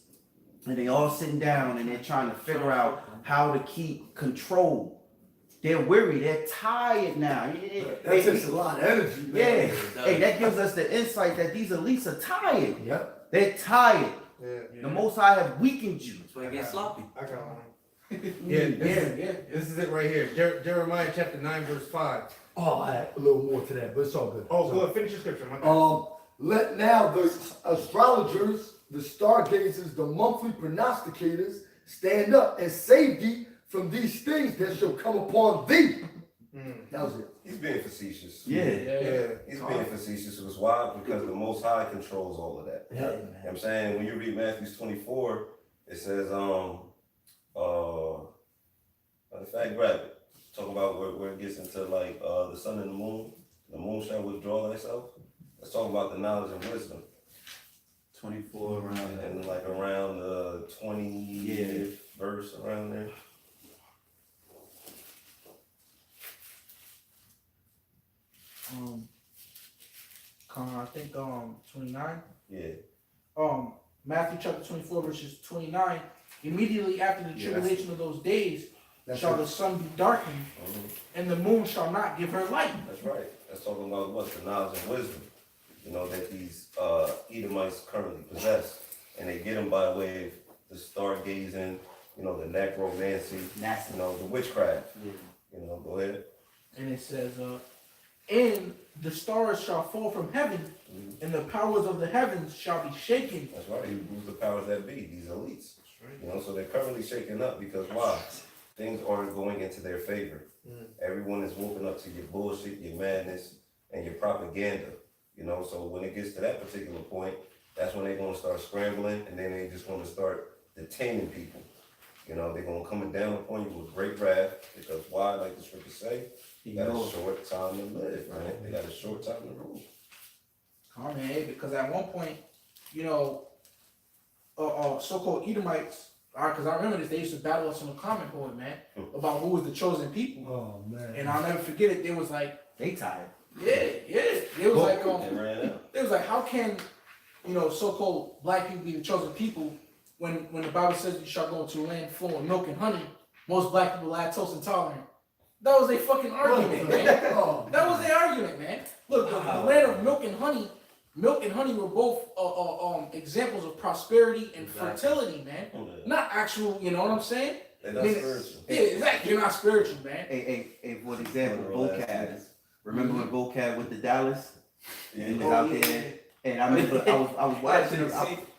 and they all sitting down, and they're trying to figure out how to keep control. They're weary. They're tired now. That takes a lot of energy, man. Yeah. Hey, that gives us the insight that these elites are tired. Yep. They're tired. Yeah. The Most High have weakened you. That's why it gets sloppy. I got one. Yeah. This is it right here. Jeremiah chapter 9 verse 5. Oh, I had a little more to that, but it's all good. Oh, go ahead. Finish your scripture. My bad. Let now the astrologers, the stargazers, the monthly prognosticators stand up and save thee from these things that shall come upon thee. That was it. He's being facetious. Yeah. He's being facetious. It was why? Because the Most High controls all of that. Yeah. You know what I'm saying? When you read Matthew 24, it says, matter of fact, grab it. Talk about where it gets into like the sun and the moon shall withdraw thyself. Let's talk about the knowledge and wisdom. 24 around And like around the 20th verse around there. I think 29. Yeah. Matthew chapter 24 verses 29. Immediately after the tribulation of those days shall the sun be darkened, and the moon shall not give her light. That's right. That's talking about what? The knowledge and wisdom, you know, that these Edomites currently possess. And they get them by way of the stargazing, you know, the necromancy, you know, the witchcraft. You know, go ahead. And it says, and the stars shall fall from heaven, and the powers of the heavens shall be shaken. That's right. Who's the powers that be? These elites. You know, so they're currently shaken up because why? Things aren't going into their favor. Everyone is woken up to your bullshit, your madness, and your propaganda. You know, so when it gets to that particular point, that's when they're going to start scrambling, and then they're just going to start detaining people. You know, they're going to come down upon you with great wrath, because why? Like the scriptures say, you got a short time to live, man. They got a short time to rule. Oh man, because at one point, you know, so-called Edomites, because I remember this, they used to battle us on the comment board, man, about who was the chosen people. Oh man. And I'll never forget it. They was like, They tired. yeah. It was like, They ran out. it was like, how can, you know, so-called black people be the chosen people when the Bible says you shall go into a land flowing milk and honey? Most black people are lactose intolerant. That was a fucking argument, man. That was the argument, man. Look, the land of milk and honey were both examples of prosperity and fertility, man. Not actual, you know what I'm saying? They're not spiritual. Yeah, exactly. You're not spiritual, man. Hey, for example, vocab. Remember when vocab went to Dallas? Yeah. He was out there, and I remember I was watching him.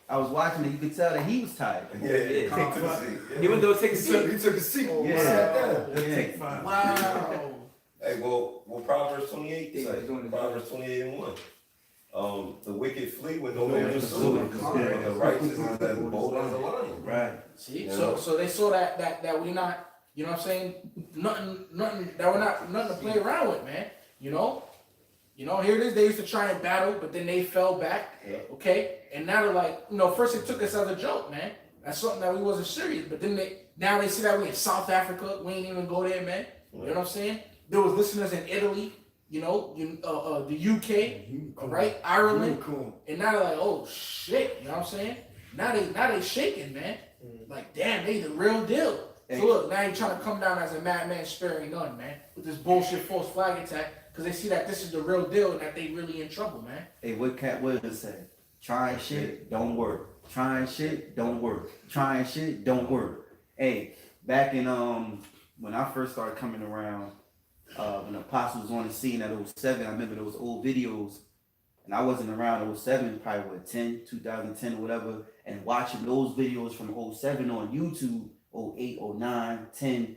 I was watching it. You could tell that he was tired. Yeah. Even though it takes a He seat. took a seat. Yeah. Sat down. Yeah. Wow. Hey, well, Proverbs 28 say, Proverbs 28 and 1. The wicked flee when no man pursues, but the righteous is as bold as a lion. Right. See, Yeah. so they saw that we're not, you know what I'm saying? Nothing that we're not nothing to play around with, man. You know? You know, here it is. They used to try and battle, but then they fell back. Okay, and now they're like, you know, first they took us as a joke, man. That's something that we wasn't serious. But then now they see that we in South Africa. We ain't even go there, man. You know what I'm saying? There was listeners in Italy. You know, the UK, right? Ireland, and now they're like, oh shit. You know what I'm saying? Now they shaking, man. Like, damn, they the real deal. So look, now you trying to come down as a madman sparing none, man, with this bullshit false flag attack, because they see that this is the real deal and that they really in trouble, man. Hey, what Cat Williams said? Trying shit don't work. Trying shit don't work. Trying shit don't work. Hey, back in when I first started coming around, when the Apostle was on the scene at 07, I remember those old videos, and I wasn't around 07, probably 2010 or whatever, and watching those videos from 07 on YouTube. 08, 09, 10,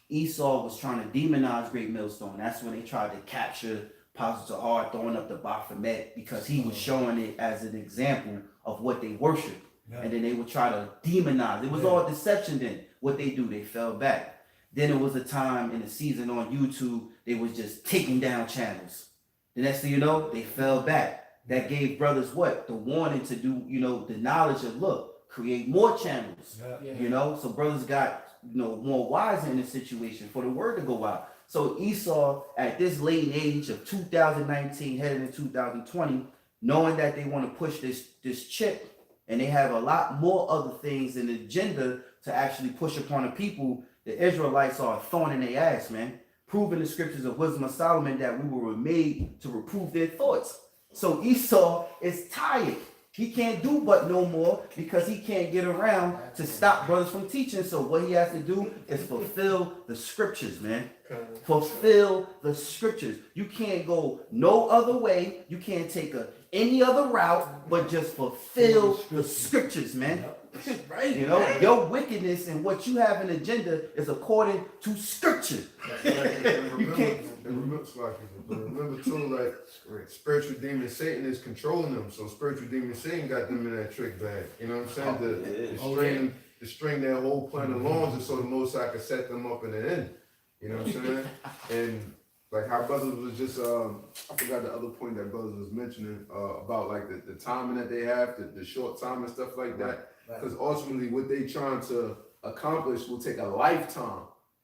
Esau was trying to demonize GreatMillStone. That's when they tried to capture Apostle Jahar throwing up the Baphomet, because he was showing it as an example of what they worship. And then they would try to demonize. It was all deception then. What they do, they fell back. Then it was a time in the season on YouTube, they was just taking down channels. The next thing you know, they fell back. That gave brothers what? The warning to do, you know, the knowledge of, look, create more channels, you know, so brothers got, you know, more wiser in the situation for the word to go out. So Esau, at this late age of 2019, heading into 2020, knowing that they want to push this chip, and they have a lot more other things in the agenda to actually push upon the people, the Israelites are a thorn in their ass, man, proving the scriptures of wisdom of Solomon that we were made to reprove their thoughts. So Esau is tired. He can't do but no more, because he can't get around to stop brothers from teaching. So what he has to do is fulfill the scriptures, man. Fulfill the scriptures. You can't go no other way. You can't take any other route, but just fulfill the scriptures, man. Right? You know, your wickedness and what you have an agenda is according to scripture. You can't. Remember too, like spiritual demon Satan is controlling them. So spiritual demon Satan got them in that trick bag. You know what I'm saying? To string their whole plan along, just so the Most High could set them up in the end. You know what I'm saying? And like how brothers was just I forgot the other point that brothers was mentioning about like the timing that they have, the short time and stuff like that. Because ultimately what they trying to accomplish will take a lifetime.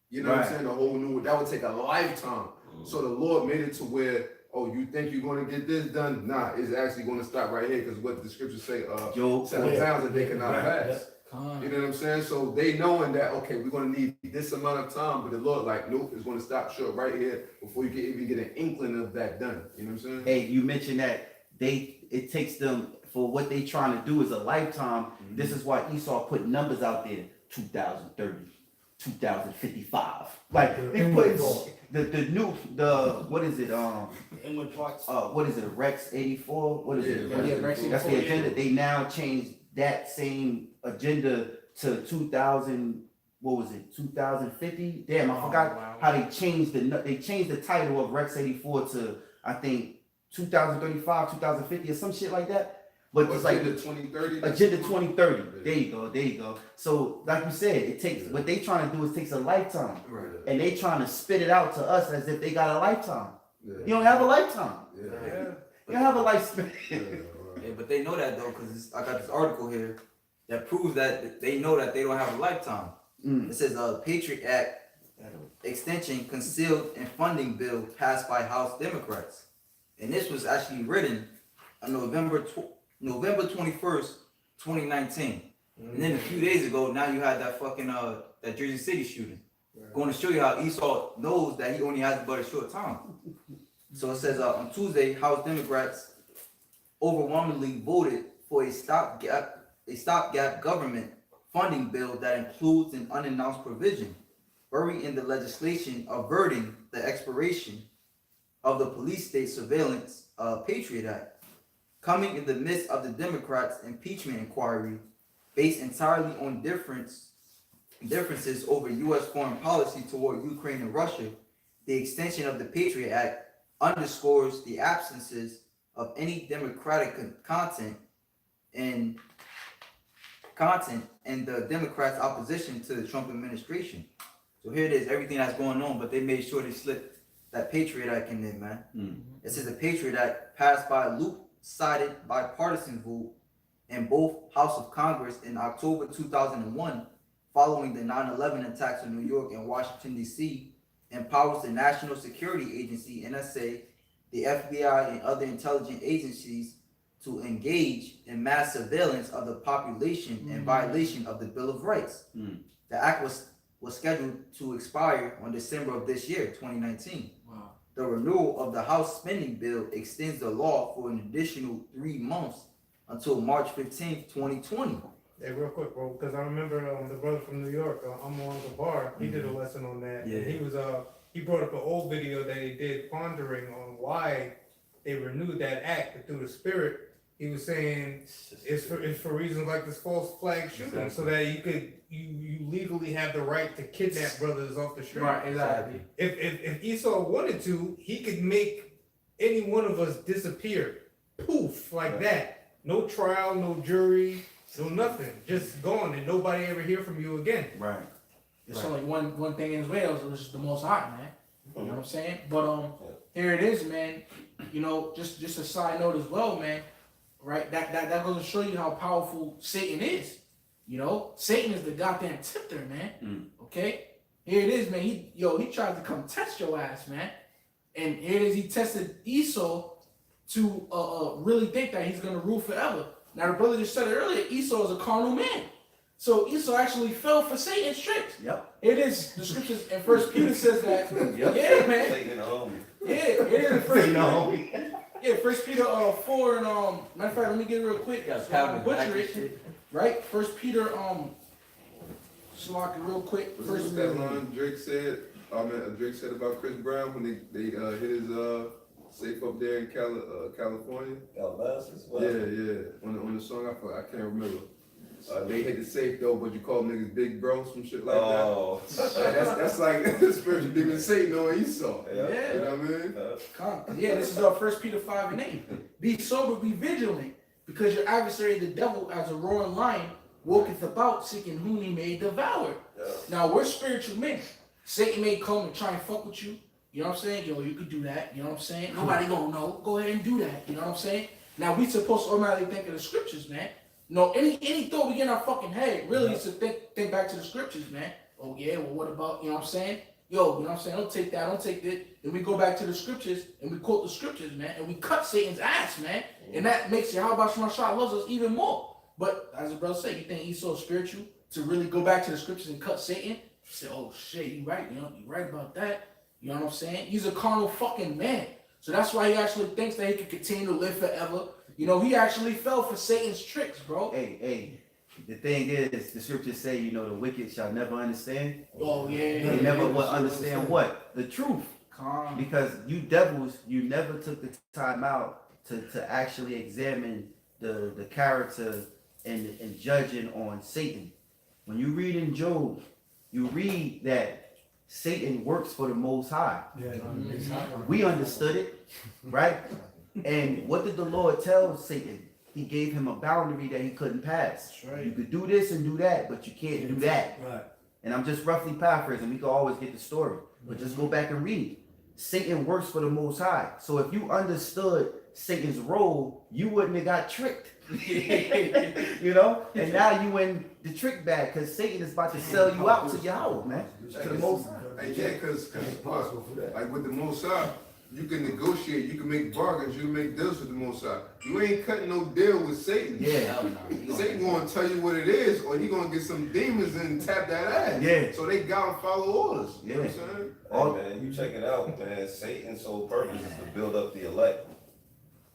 You know what I'm saying? The whole new, that would take a lifetime. So the Lord made it to where, oh, you think you're going to get this done? Nah, it's actually going to stop right here, because what the scriptures say, 7 pounds that they cannot pass. You know what I'm saying? So they knowing that, okay, we're going to need this amount of time, but the Lord like, nope, it's going to stop short right here before you can even get an inkling of that done. You know what I'm saying? Hey, you mentioned that it takes them, for what they trying to do is a lifetime. This is why Esau put numbers out there, 2030, 2055. Like they put what is it? What is it? Rex 84? What is it? Rex 84, That's the agenda. They now changed that same agenda to 2000. What was it? 2050? Damn, I forgot how they changed the title of Rex 84 to, I think, 2035, 2050 or some shit like that. But it's like Agenda 2030. Agenda 2030. There you go. So, like you said, it takes, what they trying to do is takes a lifetime. Right. And they trying to spit it out to us as if they got a lifetime. You don't have a lifetime. You don't have a lifespan. Yeah, but they know that though, because I got this article here that proves that they know that they don't have a lifetime. It says Patriot Act extension concealed and funding bill passed by House Democrats. And this was actually written on November 21st, 2019. And then a few days ago, now you had that fucking that Jersey City shooting. Going to show you how Esau knows that he only has but a short time. So it says on Tuesday, House Democrats overwhelmingly voted for a stopgap government funding bill that includes an unannounced provision buried in the legislation averting the expiration of the police state surveillance Patriot Act, coming in the midst of the Democrats' impeachment inquiry based entirely on differences over U.S. foreign policy toward Ukraine and Russia. The extension of the Patriot Act underscores the absences of any democratic content and the Democrats' opposition to the Trump administration. So here it is, everything that's going on, but they made sure they slipped that Patriot Act in there, man. It says the Patriot Act passed by a loop-sided bipartisan vote in both House of Congress in October 2001, following the 9/11 attacks in New York and Washington, D.C., empowers the National Security Agency, NSA, the FBI, and other intelligence agencies to engage in mass surveillance of the population in violation of the Bill of Rights. The act was scheduled to expire on December of this year, 2019. Wow. The renewal of the House spending bill extends the law for an additional 3 months until March 15th, 2020. Hey, real quick, bro, because I remember the brother from New York, I'm on the bar. He did a lesson on that. Yeah. And he brought up an old video that he did pondering on why they renewed that act, but through the spirit, he was saying it's for reasons like this false flag shooting, so that you legally have the right to kidnap brothers off the street. Right, exactly. If Esau wanted to, he could make any one of us disappear, poof, like that. No trial, no jury, no nothing, just gone, and nobody ever hear from you again. Right. It's only one thing in Wales, which is the most hot, man. You know what I'm saying? But here it is, man. You know, just a side note as well, man. Right? That goes to show you how powerful Satan is. You know, Satan is the goddamn tempter, man. Okay? Here it is, man. He tried to come test your ass, man. And here it is, he tested Esau to really think that he's gonna rule forever. Now the brother just said it earlier, Esau is a carnal man. So Esau actually fell for Satan's tricks. Yep. It is the scriptures in First Peter says that. Yep. Yeah, man. Satan the homie. Yeah, it is in First You Peter. know. Yeah, First Peter 4 and matter of fact, let me get it real quick. So I don't butcher it. Right? First Peter Slock it real quick. What's First that line Drake said? Drake said about Chris Brown when they hit his safe up there in California. Calabasas? Yeah. On the song I can't remember. They hit the safe though, but you call niggas big bro, some shit like Oh. that. That's like spiritual demon Satan on Esau. Yeah. You know what I mean? Yeah, this is 1 Peter 5 and 8. Be sober, be vigilant, because your adversary the devil as a roaring lion walketh about seeking whom he may devour. Now we're spiritual men. Satan may come and try and fuck with you. You know what I'm saying? Yo, you could do that. You know what I'm saying? Nobody gonna know. Go ahead and do that. You know what I'm saying? Now we supposed to automatically think of the scriptures, man. No, any thought we get in our fucking head really is to think back to the scriptures, man. Oh yeah, well what about, you know what I'm saying? Yo, you know what I'm saying? Don't take that, don't take this. Then we go back to the scriptures and we quote the scriptures, man, and we cut Satan's ass, man. And that makes Yahawashi loves us even more. But as the brother said, you think he's so spiritual to really go back to the scriptures and cut Satan? You say, oh shit, you right, you know, you right about that. You know what I'm saying? He's a carnal fucking man. So that's why he actually thinks that he can continue to live forever. You know, he actually fell for Satan's tricks, bro. Hey, the thing is, the scriptures say, you know, the wicked shall never understand. Oh, yeah. They never will understand what? The truth. Calm. Because you devils, you never took the time out to actually examine the character and judging on Satan. When you read in Job, you read that Satan works for the Most High. We understood it, right? And what did the Lord tell Satan? He gave him a boundary that he couldn't pass. Right. You could do this and do that, but you can't do that. Right. And I'm just roughly paraphrasing. We can always get the story, but just go back and read. Satan works for the Most High. So if you understood Satan's role, you wouldn't have got tricked. You know? And now you in the trick bag because Satan is about to sell you out to Yahawah, man. To the Most High. Yeah, because like with the Most High, you can negotiate, you can make bargains, you can make deals with the Most High. You ain't cutting no deal with Satan. Yeah. Satan gonna tell you what it is, or he gonna get some demons and tap that ass. Yeah. So they gotta follow orders. You know what I'm saying? Hey, man, you check it out, man. Satan's sole purpose is to build up the elect.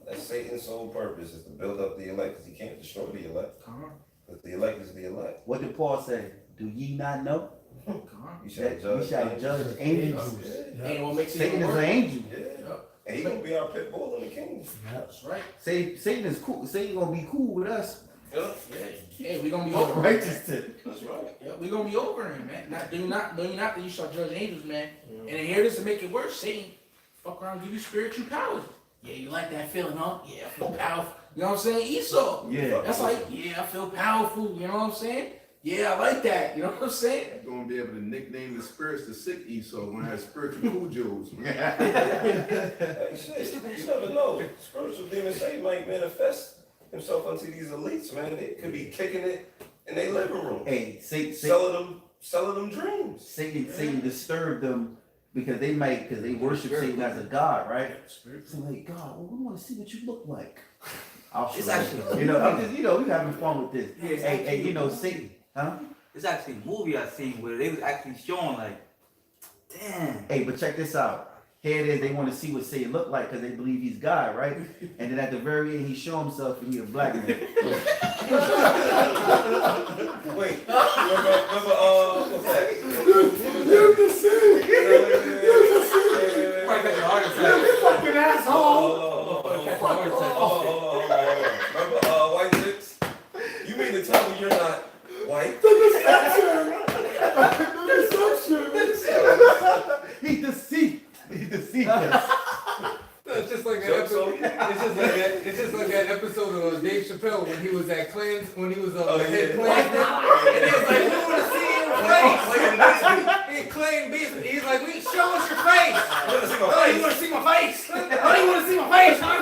That's Satan's sole purpose is to build up the elect, because he can't destroy the elect. But the elect is the elect. What did Paul say? Do ye not know? You shall judge. Angels. And what makes it Satan even is worse? an angel. Yeah. And he gonna be our pit bull in the kingdom. That's right. Satan is cool. Satan gonna be cool with us. Yeah. Hey, we gonna be over. Righteous to. That's right. Yeah, we gonna be over him, man. Do you not that you shall judge angels, man. And then here it is to make it worse. Satan fuck around and give you spiritual powers. Yeah, you like that feeling, huh? Yeah, I feel powerful. You know what I'm saying? Esau. Yeah. That's like, yeah, I feel powerful. You know what I'm saying? Yeah, I like that. You know what I'm saying? You're gonna be able to nickname the spirits the sick Esau when I have spiritual cujos. Hey, shit, you never know. Spiritual demon Satan might manifest himself unto these elites, man. They could be kicking it in their living room, Hey, selling them dreams. Satan disturbed them because they worship Satan as a god, right? So like, God, well, we want to see what you look like. I'll show It's you. actually- You know, I'm just, we having fun with this. Yeah, it's Hey, actually- you know, Satan, huh? It's actually a movie I seen where they was actually showing like, damn. Hey, but check this out. Here it is, they want to see what Satan look like because they believe he's God, right? And then at the very end, he show himself and he a black man. Wait, remember, what's that? Right, that's a heart attack. Fucking asshole. Remember, white chicks? You mean to tell me you're not white? He deceived us. It's just like that Joke's episode. over. It's just like that episode of Dave Chappelle when he was at Clans, when he was Oh, the head yeah. Klansman. And he was like, "We want to see your face." He claimed beef. He's like, "We show us your face." You wanna see my Oh, you face? want to see my face? Oh, you want to see my face, huh?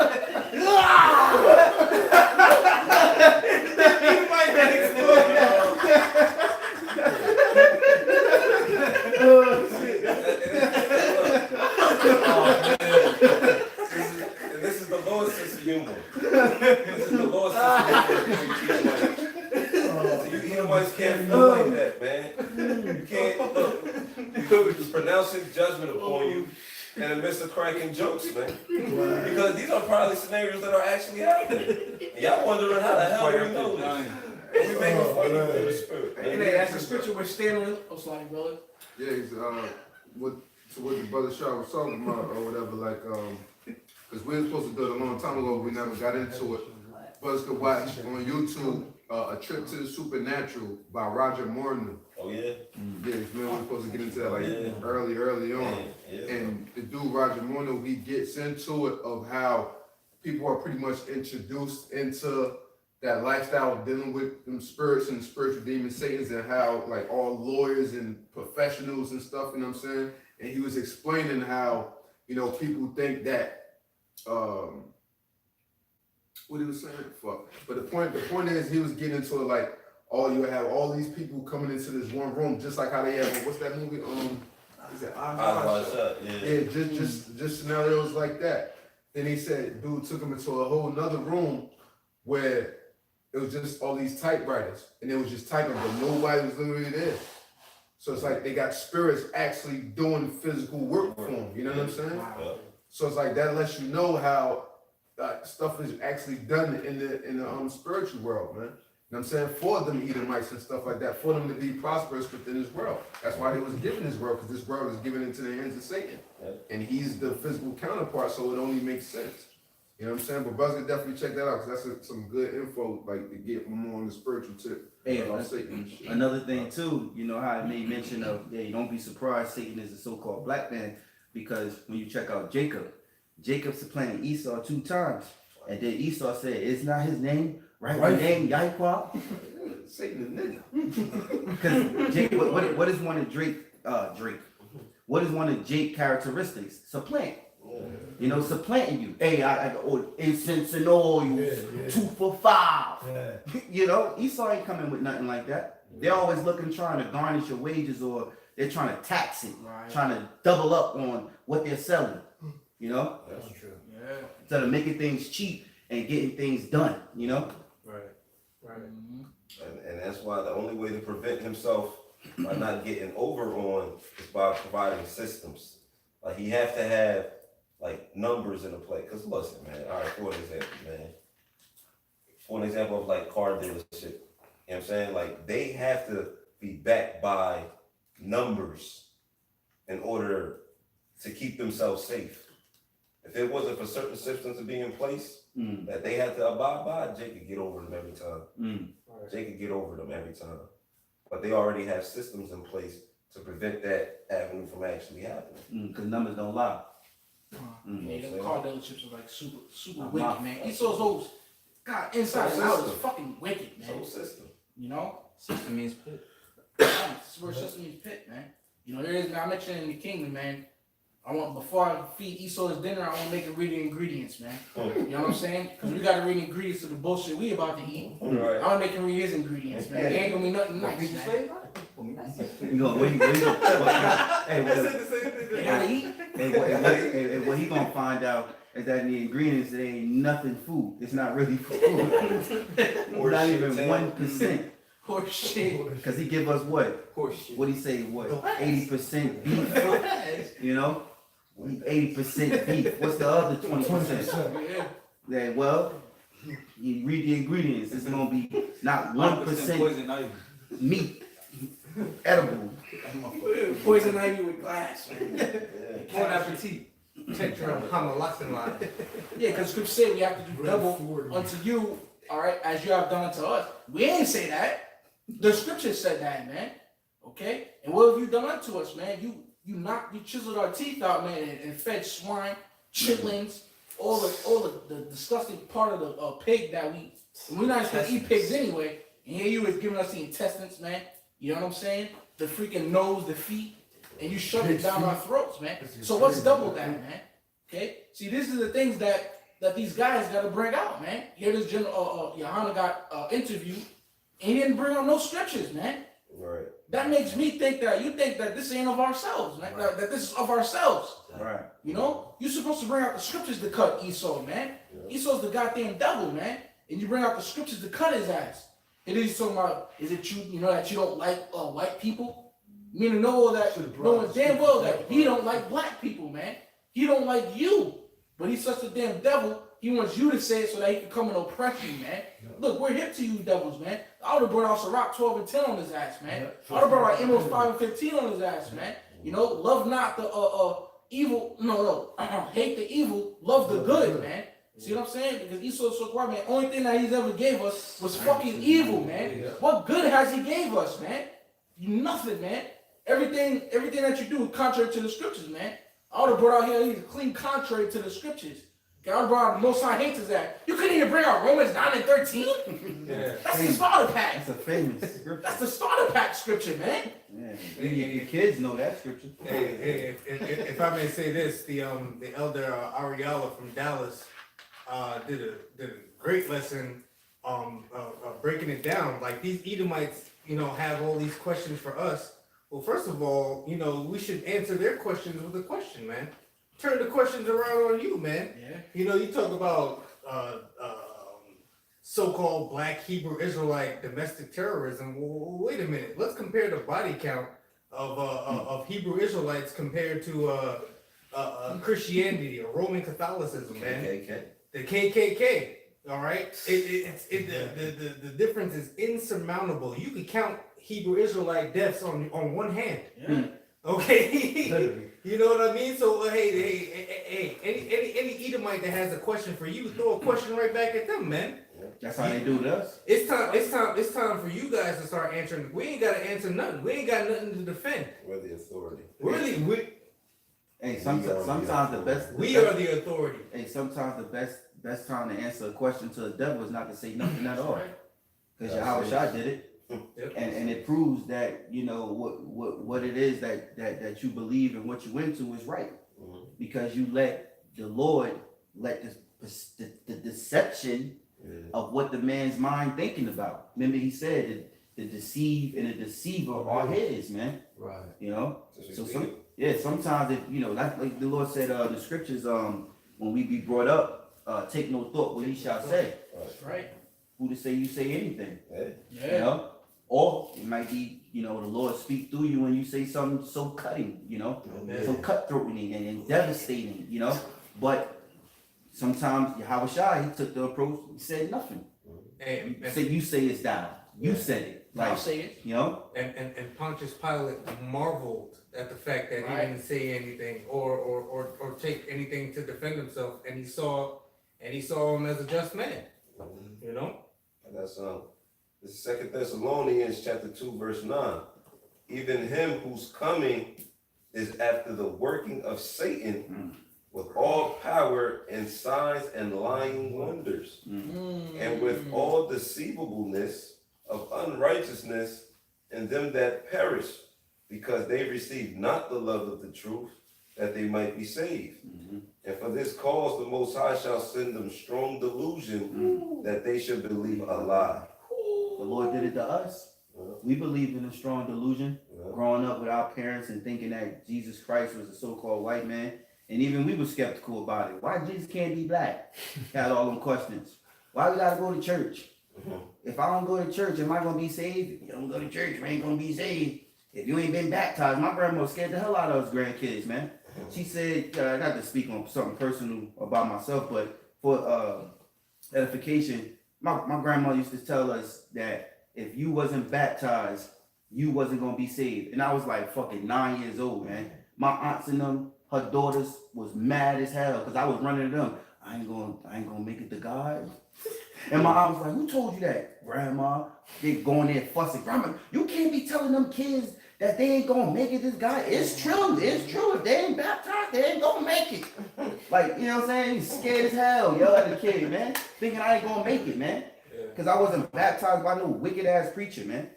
Everybody got exploded. And this is the lowest sense of humor. This is the lowest sense of humor. So you Edomites can't feel like that, man. You can't look. He's pronouncing judgment upon you in the midst of cracking jokes, man. Because these are probably scenarios that are actually happening. And y'all wondering how the hell we know this. And we making fun of you in the spirit. And that's the scripture we're standing on. Oh, sorry, brother. Yeah, it's, what the brother Shaw was talking about or whatever, like, because we were supposed to do it a long time ago, we never got into it. Brothers could watch on YouTube A Trip to the Supernatural by Roger Morton. Oh, yeah? Yeah, man, we were supposed to get into that like Yeah. early on. Yeah. And the dude Roger Morton, he gets into it of how people are pretty much introduced into that lifestyle of dealing with them spirits and spiritual demons, Satans, and how like all lawyers and professionals and stuff, you know what I'm saying? And he was explaining how, people think that what he was saying, fuck. But the point is he was getting into it like, you have all these people coming into this one room, just like how they have, what's that movie? Is it Rawchaa, Yeah, just scenarios like that. Then he said, dude took him into a whole nother room where it was just all these typewriters, and it was just typing, but nobody was literally there. So it's like they got spirits actually doing physical work for them. You know what I'm saying? Yeah. So it's like that lets you know how stuff is actually done in the spiritual world, man. You know what I'm saying? For them Edomites and stuff like that, for them to be prosperous within this world. That's why they was given this world, because this world is given into the hands of Satan. Yeah. And he's the physical counterpart, so it only makes sense. You know what I'm saying? But brothers can definitely check that out, because that's some good info, like to get more on the spiritual tip. Hey, about Satan and shit. another thing too, you know how I made mention of, don't be surprised Satan is a so-called black man, because when you check out Jacob supplanted Esau 2 times. And then Esau said, it's not his name, right? Name Yahawah. Satan the nigga. Because Jake, what is one of Drake? What is one of Jake's characteristics? Supplant. You know, supplanting you. Hey, I incense and oil, 2 for $5. You know, Esau ain't coming with nothing like that. They're always trying to garnish your wages, or they're trying to tax it, trying to double up on what they're selling. You know, That's true. Yeah. instead of making things cheap and getting things done. You know. Right. And that's why the only way to prevent himself by not getting over on is by providing systems. Like he have to have like numbers in the play. Cause listen, man. All right, for an example of like car dealership. You know what I'm saying? Like they have to be backed by numbers in order to keep themselves safe. If it wasn't for certain systems to be in place that they had to abide by, Jake could get over them every time. Jake could get over them every time. But they already have systems in place to prevent that avenue from actually happening. Because numbers don't lie. Yeah, them car dealerships are like super wicked, man. Esau's those, God, inside and out is fucking wicked, man. Whole system. You know? Sister means pit. This is where sister means pit, man. You know, there is, I mentioned in the kingdom, man. Before I feed Esau his dinner, I want to make him read the ingredients, man. You know what I'm saying? Because we got to read the ingredients of the bullshit we about to eat. Right. I want to make him read his ingredients, man. It ain't going to be nothing nice, man. You know, what he gonna, hey, They got to eat. what he gonna find out is that in the ingredients, there ain't nothing food. It's not really food. Not even 1%. Horse shit. Because he give us what? Horseshit. What he say? What? 80% beef. You know, 80% beef. What's the other 20%? Yeah. Yeah, well, you read the ingredients. It's gonna be not 1% poison ivy. meat, edible. Poison ivy with glass, man. Bon appetit. Tetra hamalasinline. Yeah, because scripture say we have to do double unto you, all right, as you have done unto us. We ain't say that. The scripture said that, man. Okay? And what have you done unto us, man? You chiseled our teeth out, man, and fed swine, chitlins, all the disgusting part of the pig that we're not supposed to eat pigs anyway. And here you was giving us the intestines, man. You know what I'm saying? The freaking nose, the feet, and you shoved it down our throats, man. So what's double that, man? Okay? See, these are the things that these guys got to bring out, man. Here this general, Yahawah got interviewed, and he didn't bring out no scriptures, man. Right. That makes me think that you think that this ain't of ourselves, man. Right. That this is of ourselves. Right. You know? You're supposed to bring out the scriptures to cut Esau, man. Yeah. Esau's the goddamn devil, man. And you bring out the scriptures to cut his ass. And then he's talking about, is it true, you know, that you don't like white people? Meaning knowing damn well that he don't like black people, man. He don't like you. But he's such a damn devil, he wants you to say it so that he can come and oppress you, man. Look, we're hip to you devils, man. I would have brought out Sirach 12 and 10 on his ass, man. I would have brought out Amos 5 and 15 on his ass, man. You know, love not the evil, hate the evil, love the good, man. See what I'm saying? Because Esau's so quiet, man. Only thing that he's ever gave us was fucking evil, man. What good has he gave us, man? Nothing, man. Everything that you do is contrary to the scriptures, man. I would have brought out here he's clean contrary to the scriptures. I would have brought out the Most High hates his ass. You couldn't even bring out Romans 9 and 13? Yeah. That's the starter pack. That's a famous scripture. That's the starter pack scripture, man. Yeah, your kids know that scripture. Hey, if I may say this, the elder Ariella from Dallas did a great lesson breaking it down. Like these Edomites, you know, have all these questions for us. Well, first of all, you know, we should answer their questions with a question, man. Turn the questions around on you, man. Yeah. You know, you talk about so-called black Hebrew Israelite domestic terrorism. Well, wait a minute. Let's compare the body count of Hebrew Israelites compared to Christianity or Roman Catholicism, man. KKK. The KKK. All right. The difference is insurmountable. You could count Hebrew Israelite deaths on one hand. Yeah. Okay. You know what I mean? So hey, any Edomite that has a question for you, throw a question right back at them, man. That's how they do to us. It's time for you guys to start answering. We ain't gotta answer nothing. We ain't got nothing to defend. We're the authority. Hey, sometimes the best. We are the authority. Hey, sometimes the best time to answer a question to the devil is not to say nothing at all. Because Yahawashi did it. Yep. And it proves that, you know, what it is that you believe and what you into is right. Mhm. Because you let the Lord let the deception of what the man's mind thinking about. Remember he said that the deceive and the deceiver are his, man. Right. You know? Just So repeat it. sometimes if you know, like the Lord said in the scriptures, when we be brought up, take no thought what he shall say. That's right. Who to say you say anything. Hey. You Yeah. know? Or it might be, you know, the Lord speak through you when you say something so cutting, you know, so cutthroating and devastating, you know. But sometimes Yahawashi, he took the approach, he said nothing. And So you say it's down. You said it. I'll Like, say it. you know? and Pontius Pilate marveled at the fact that he didn't say anything or take anything to defend himself, and he saw him as a just man. You know. And that's this is 2 Thessalonians chapter 2 verse 9. Even him whose coming is after the working of Satan with all power and signs and lying wonders, and with all deceivableness of unrighteousness in them that perish, because they receive not the love of the truth, that they might be saved. And for this cause the Most High shall send them strong delusion, that they should believe a lie. The Lord did it to us. We believed in a strong delusion, growing up with our parents and thinking that Jesus Christ was a so-called white man. And even we were skeptical about it. Why Jesus can't be black? Had all them questions. Why we gotta go to church? If I don't go to church, am I gonna be saved? If you don't go to church, you ain't gonna be saved. If you ain't been baptized, my grandma scared the hell out of us grandkids, man. She said, not to speak on something personal about myself, but for edification, my grandma used to tell us that if you wasn't baptized, you wasn't gonna be saved. And I was like fucking 9 years old, man. My aunts and them, her daughters was mad as hell because I was running to them. I ain't gonna make it to God. And my aunt was like, who told you that? Grandma. They going there fussing. Grandma, you can't be telling them kids that they ain't gonna make it this guy. It's true. It's true. If they ain't baptized, they ain't gonna make it. Like, you know what I'm saying? He's scared as hell, yo, as a kid, man. Thinking I ain't gonna make it, man. Because I wasn't baptized by no wicked ass preacher, man.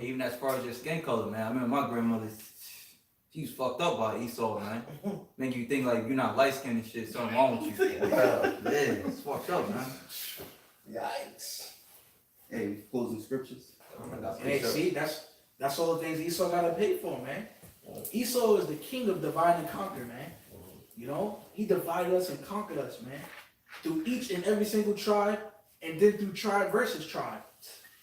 Even as far as your skin color, man. I remember my grandmother, she was fucked up by Esau, man. Make you think like you're not light skinned and shit, something wrong with you. Yeah, it's fucked up, man. Yikes. Hey, closing scriptures. Hey, see, that's all the things Esau gotta pay for, man. Esau is the king of divide and conquer, man. You know, he divided us and conquered us, man. Through each and every single tribe, and then through tribe versus tribe.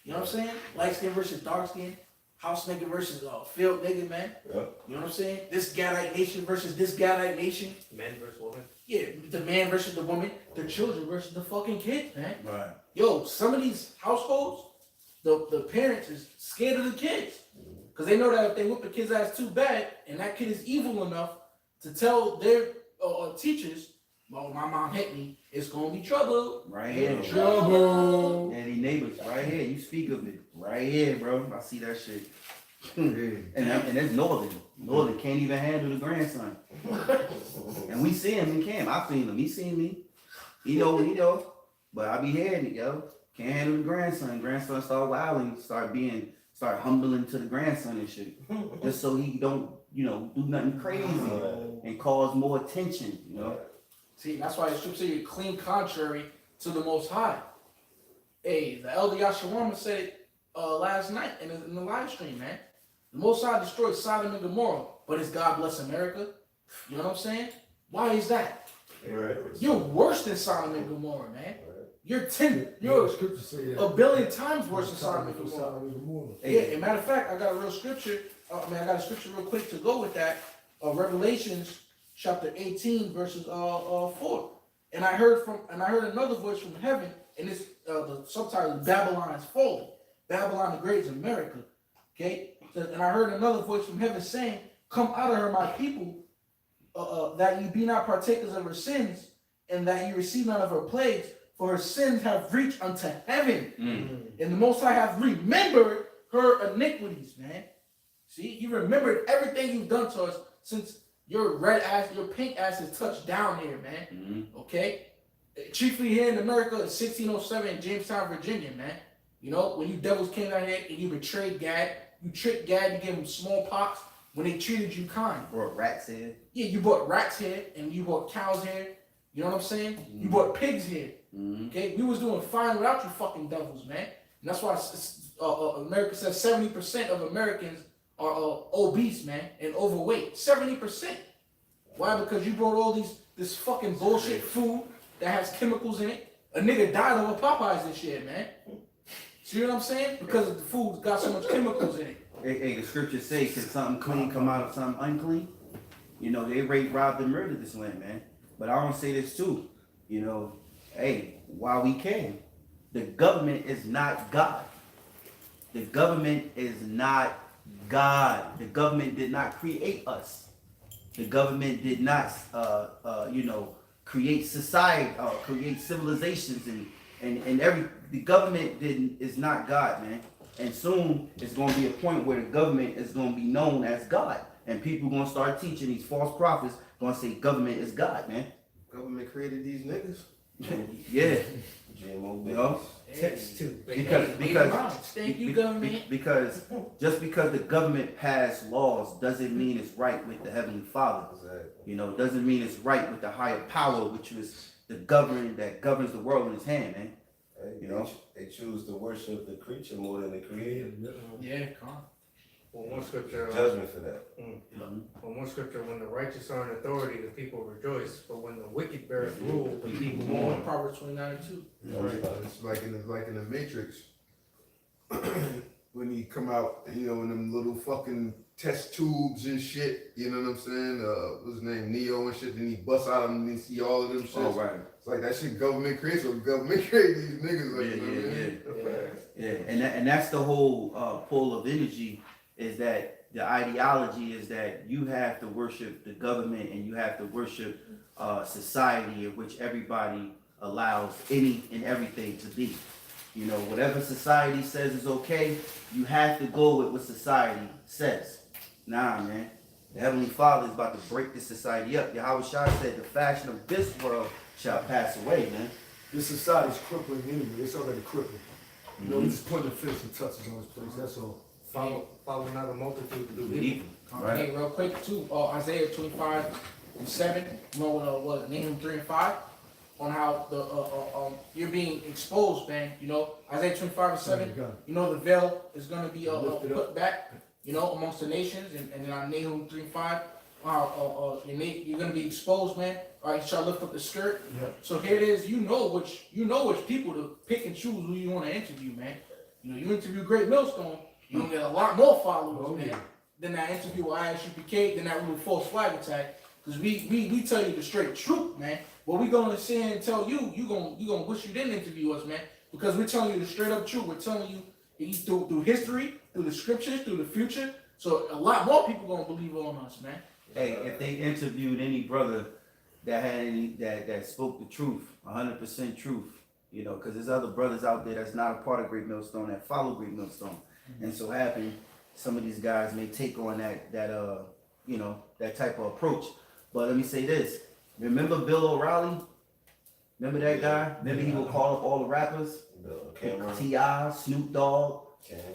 You know what I'm saying? Light skin versus dark skin, house nigga versus field nigga, man. Yeah. You know what I'm saying? This Gadite nation versus this Gadite nation. Men versus women. Yeah, the man versus the woman, the children versus the fucking kids, man. Right. Yo, some of these households, the parents is scared of the kids. Because they know that if they whoop the kid's ass too bad, and that kid is evil enough to tell their teachers, well, my mom hit me, it's going to be trouble. Right here. Trouble. Yeah, these neighbors, right here. You speak of it. Right here, bro. I see that shit. And that's Northern. Northern can't even handle the grandson. And we see him in camp. I've seen him. He seen me. He know. But I be hearing it, yo. Can't handle the grandson. Grandson start wilding, start humbling to the grandson and shit. Just so he don't, do nothing crazy and cause more attention, you know. See, that's why the scripture say you're clean contrary to the Most High. Hey, the elder Yahawah said it last night in the live stream, man. The Most High destroyed Sodom and Gomorrah, but it's God bless America. You know what I'm saying? Why is that? Right. You're worse than Sodom and Gomorrah, man. You're Scripture say that. a billion times worse than Sodom and Gomorrah. Yeah, as a matter of fact, I got a real scripture. I got a scripture real quick to go with that. Revelations chapter 18, verses 4. And I heard another voice from heaven, and it's the subtitle is Babylon is falling. Babylon the Great is America. Okay? And I heard another voice from heaven saying, come out of her, my people, that you be not partakers of her sins, and that you receive none of her plagues, for her sins have reached unto heaven. And the Most High hath remembered her iniquities, man. See, he remembered everything you've done to us since your red ass, your pink ass has touched down here, man. Okay? Chiefly here in America in 1607 in Jamestown, Virginia, man. You know, when you devils came out here and you betrayed Gad, you tricked Gad, you gave him smallpox when they treated you kind. Or a rat's head. Yeah, you bought rats here and you bought cows here. You know what I'm saying? You bought pigs here. Okay? We was doing fine without you fucking devils, man. And that's why America says 70% of Americans are obese, man, and overweight. 70%. Why? Because you brought all this fucking bullshit food that has chemicals in it. A nigga died over Popeyes this year, man. See what I'm saying? Because the food's got so much chemicals in it. Hey, the scriptures say, can something clean come out of something unclean? You know, they raped, robbed, and murdered this land, man. But I want to say this too. You know, hey, while we can, the government is not God. The government is not God. The government did not create us. The government did not, create society, create civilizations, and the government is not God, man. And soon it's going to be a point where the government is going to be known as God, and people going to start teaching these false prophets, going to say government is God, man. Government created these niggas. Yeah, GMO you know, Text two. Thank you, government. because just because the government passed laws doesn't mean it's right with the Heavenly Father. Exactly. You know, doesn't mean it's right with the higher power, which is the government that governs the world in his hand, man. Hey, You know? they choose to worship the creature more than the creator. Yeah, come on. Well, one scripture. Judgment for that. Well, one scripture, when the righteous are in authority, the people rejoice, but when the wicked beareth rule, the people mourn. Proverbs 29:2. It's like in the Matrix when he come out, you know, in them little fucking test tubes and shit. You know what I'm saying? What's his name, Neo and shit. Then he busts out and you see all of them shit. Oh, right. It's like that shit government creates, or government creates these niggas. Like, you know what I mean? Yeah, and that's the whole pull of energy, is that the ideology is that you have to worship the government and you have to worship society in which everybody allows any and everything to be. You know, whatever society says is okay, you have to go with what society says. Nah, man. The Heavenly Father is about to break this society up. Yahawashi said the fashion of this world shall pass away, man. This society's crippling anyway. It's already crippled. You know, we just putting the finishing touches on this place. That's all. Follow not a multitude to do evil. Evil, right? Hey, real quick too, Isaiah 25:7. You know what Nahum 3:5, on how the you're being exposed, man. You know, Isaiah 25:7. You know the veil is gonna be put back, you know, amongst the nations, and then on Nahum 3:5, you're gonna be exposed, man. All right, you shall lift up the skirt. Yeah. So here it is. You know which people to pick and choose who you want to interview, man. You know, you interview GreatMillStone, you're gonna get a lot more followers, man, than that interview with ISUPK, than that little false flag attack. Because we tell you the straight truth, man. What we gonna say and tell you, you gonna wish you didn't interview us, man. Because we're telling you the straight up truth. We're telling you through history, through the scriptures, through the future. So a lot more people gonna believe on us, man. Hey, if they interviewed any brother that had that spoke the truth, 100% truth, you know, because there's other brothers out there that's not a part of GreatMillStone that follow GreatMillStone, and so happen some of these guys may take on that you know, that type of approach. But let me say this: remember Bill O'Reilly? Remember that guy? Remember he would call up all the rappers, T.I., Snoop Dogg,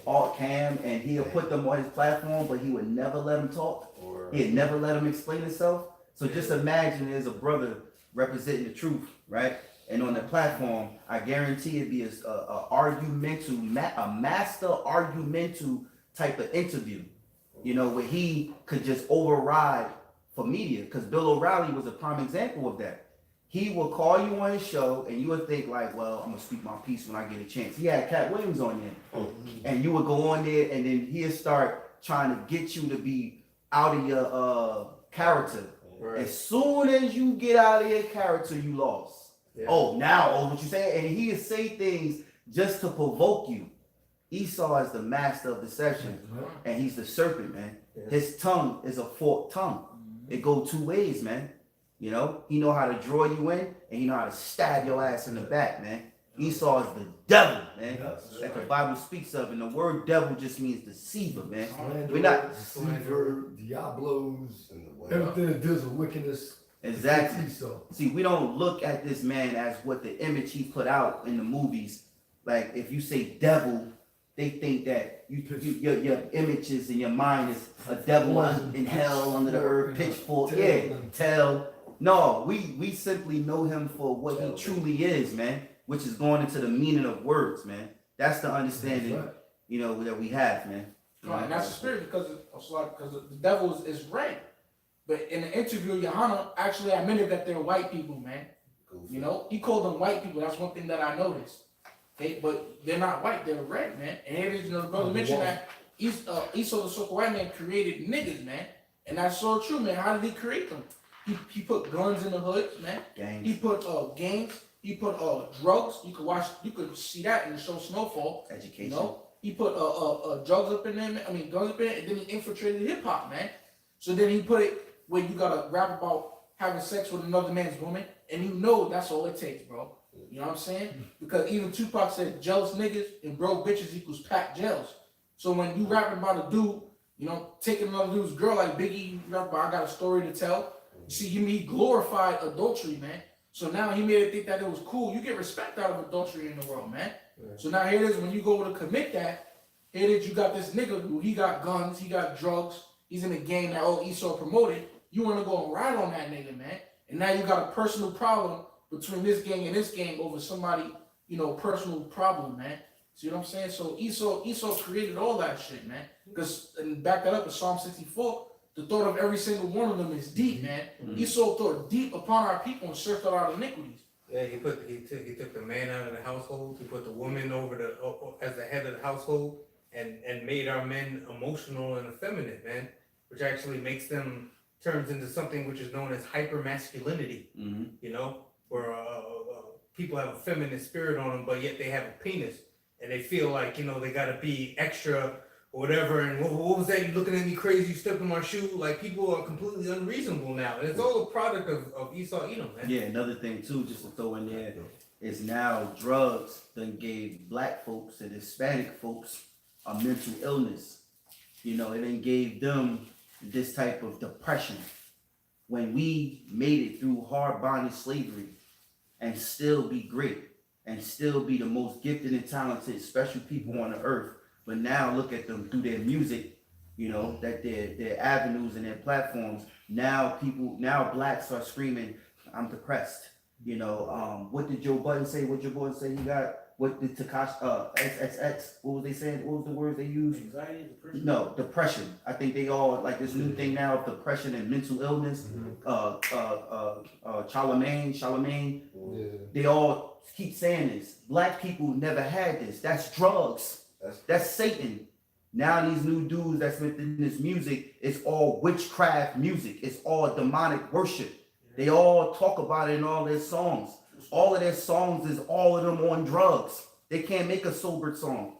Alt Cam, and he'll put them on his platform, but he would never let them talk. He'd never let them explain himself. So just imagine there's a brother representing the truth, right? And on the platform, I guarantee it'd be a master argumental type of interview, you know, where he could just override for media. Because Bill O'Reilly was a prime example of that. He will call you on his show, and you would think like, well, I'm gonna speak my piece when I get a chance. He had Cat Williams on there, and you would go on there, and then he'd start trying to get you to be out of your character. Right. As soon as you get out of your character, you lost. Yeah. What you say? And he'd say things just to provoke you. Esau is the master of deception, and he's the serpent, man. Yeah. His tongue is a forked tongue. It go two ways, man. You know, he know how to draw you in, and he know how to stab your ass in the back, man. Esau is the devil, man, that the Bible speaks of, and the word devil just means deceiver, man. We're not deceiver, diablos, everything that deals with wickedness. Exactly. See, we don't look at this man as what the image he put out in the movies. Like, if you say devil, they think that your images in your mind is a devil in hell under the earth, pitchfork. No, we simply know him for what he truly is, man. Which is going into the meaning of words, man. That's the understanding, you know, that we have, man. Right, and that's the spirit, because the devil is red. But in the interview, Johanna actually admitted that they're white people, man. You know, he called them white people. That's one thing that I noticed. But they're not white, they're red, man. And here it is, you know, the brother mentioned that Esau, the so-called white man, created niggas, man. And that's so true, man. How did he create them? He put guns in the hoods, man. Gangs. He put gangs. He put drugs. You could see that in the show Snowfall. Education. You know, he put drugs up in there. I mean, guns up in there, and then he infiltrated hip hop, man. So then he put it where you gotta rap about having sex with another man's woman, and you know that's all it takes, bro. You know what I'm saying? Because even Tupac said, "Jealous niggas and broke bitches equals packed jails." So when you rapping about a dude, you know, taking another dude's girl like Biggie, you rap about, I got a story to tell. You see, he glorified adultery, man. So now he made it think that it was cool. You get respect out of adultery in the world, man. Yeah. So now here it is, when you go to commit that, here it is, you got this nigga who he got guns, he got drugs, he's in a game that Esau promoted. You want to go and ride on that nigga, man. And now you got a personal problem between this gang and this gang over somebody, personal problem, man. See what I'm saying? So Esau created all that shit, man. Because, and back that up in Psalm 64, the thought of every single one of them is deep, man. Esau thought deep upon our people and searched out our iniquities. Yeah, he took the man out of the household. He put the woman over as the head of the household, and made our men emotional and effeminate, man, which actually turns into something which is known as hypermasculinity. Where people have a feminine spirit on them, but yet they have a penis, and they feel like they gotta be extra or whatever. And what was that? You looking at me crazy? You stepped in my shoe? Like, people are completely unreasonable now, and it's all a product of Esau Edom, man. Yeah, another thing too, just to throw in there, is now drugs done gave black folks and Hispanic folks a mental illness. It done gave them this type of depression. When we made it through hard bondage slavery and still be great and still be the most gifted and talented special people on the earth, but now look at them through their music, that their avenues and their platforms. Now blacks are screaming, I'm depressed. What did Joe Budden say? What Joe Budden say he got? What did Takashi, XXX, what was they saying? What was the words they used? Anxiety, depression. No, depression. I think they all, like this new thing now of depression and mental illness. Charlemagne, they all keep saying this. Black people never had this. That's drugs. That's Satan. Now these new dudes that's within this music, it's all witchcraft music. It's all demonic worship. They all talk about it in all their songs. All of their songs is all of them on drugs. They can't make a sober song.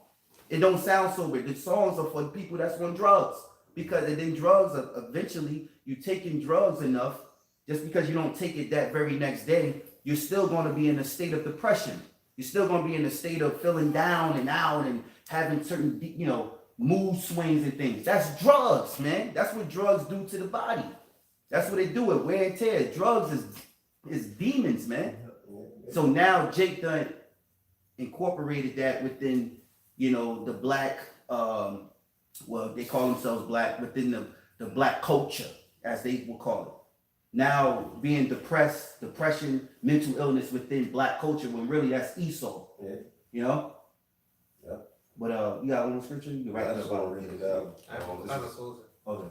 It don't sound sober. The songs are for the people that's on drugs. Because and then drugs, eventually, you taking drugs enough, just because you don't take it that very next day, you're still going to be in a state of depression. You're still going to be in a state of feeling down and out and having certain, mood swings and things. That's drugs, man. That's what drugs do to the body. That's what they do with wear and tear. Drugs is demons, man. So now Jake done incorporated that within, the black, they call themselves black, within the black culture, as they will call it. Now being depression, mental illness within black culture, when really that's Esau. Yeah. Yeah. But you got one more scripture? You can write I that just about. want to read it out. Okay.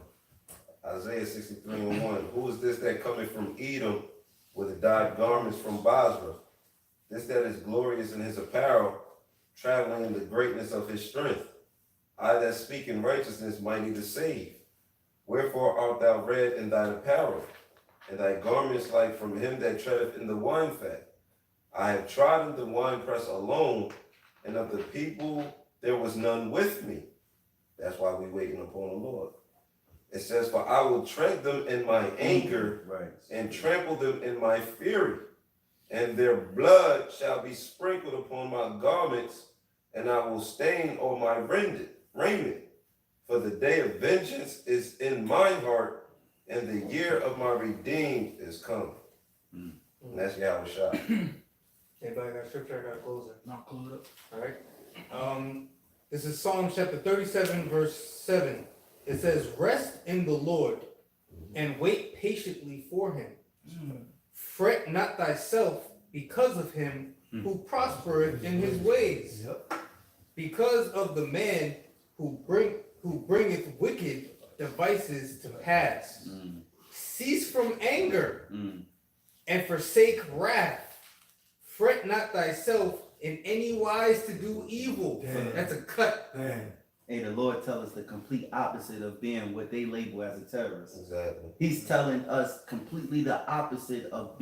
Isaiah 63:1. Who is this that cometh from Edom with the dyed garments from Basra? This that is glorious in his apparel, traveling in the greatness of his strength. I that speak in righteousness, mighty to save. Wherefore art thou red in thine apparel, and thy garments like from him that treadeth in the wine fat? I have trodden the winepress alone, and of the people there was none with me. That's why we waiting upon the Lord. It says, for I will tread them in my anger, and trample them in my fury. And their blood shall be sprinkled upon my garments, and I will stain all my raiment. For the day of vengeance is in my heart, and the year of my redeemed is come. And that's Yahawashi. Anybody got scripture? I got to close it. Not close up. All right. This is Psalm chapter 37, verse 7. It says, rest in the Lord and wait patiently for him. Fret not thyself because of him who prospereth in his ways. Because of the man who bringeth wicked devices to pass. Cease from anger and forsake wrath. Fret not thyself in any wise to do evil. Damn. That's a cut. Man. Hey, the Lord tell us the complete opposite of being what they label as a terrorist. Exactly. He's telling us completely the opposite of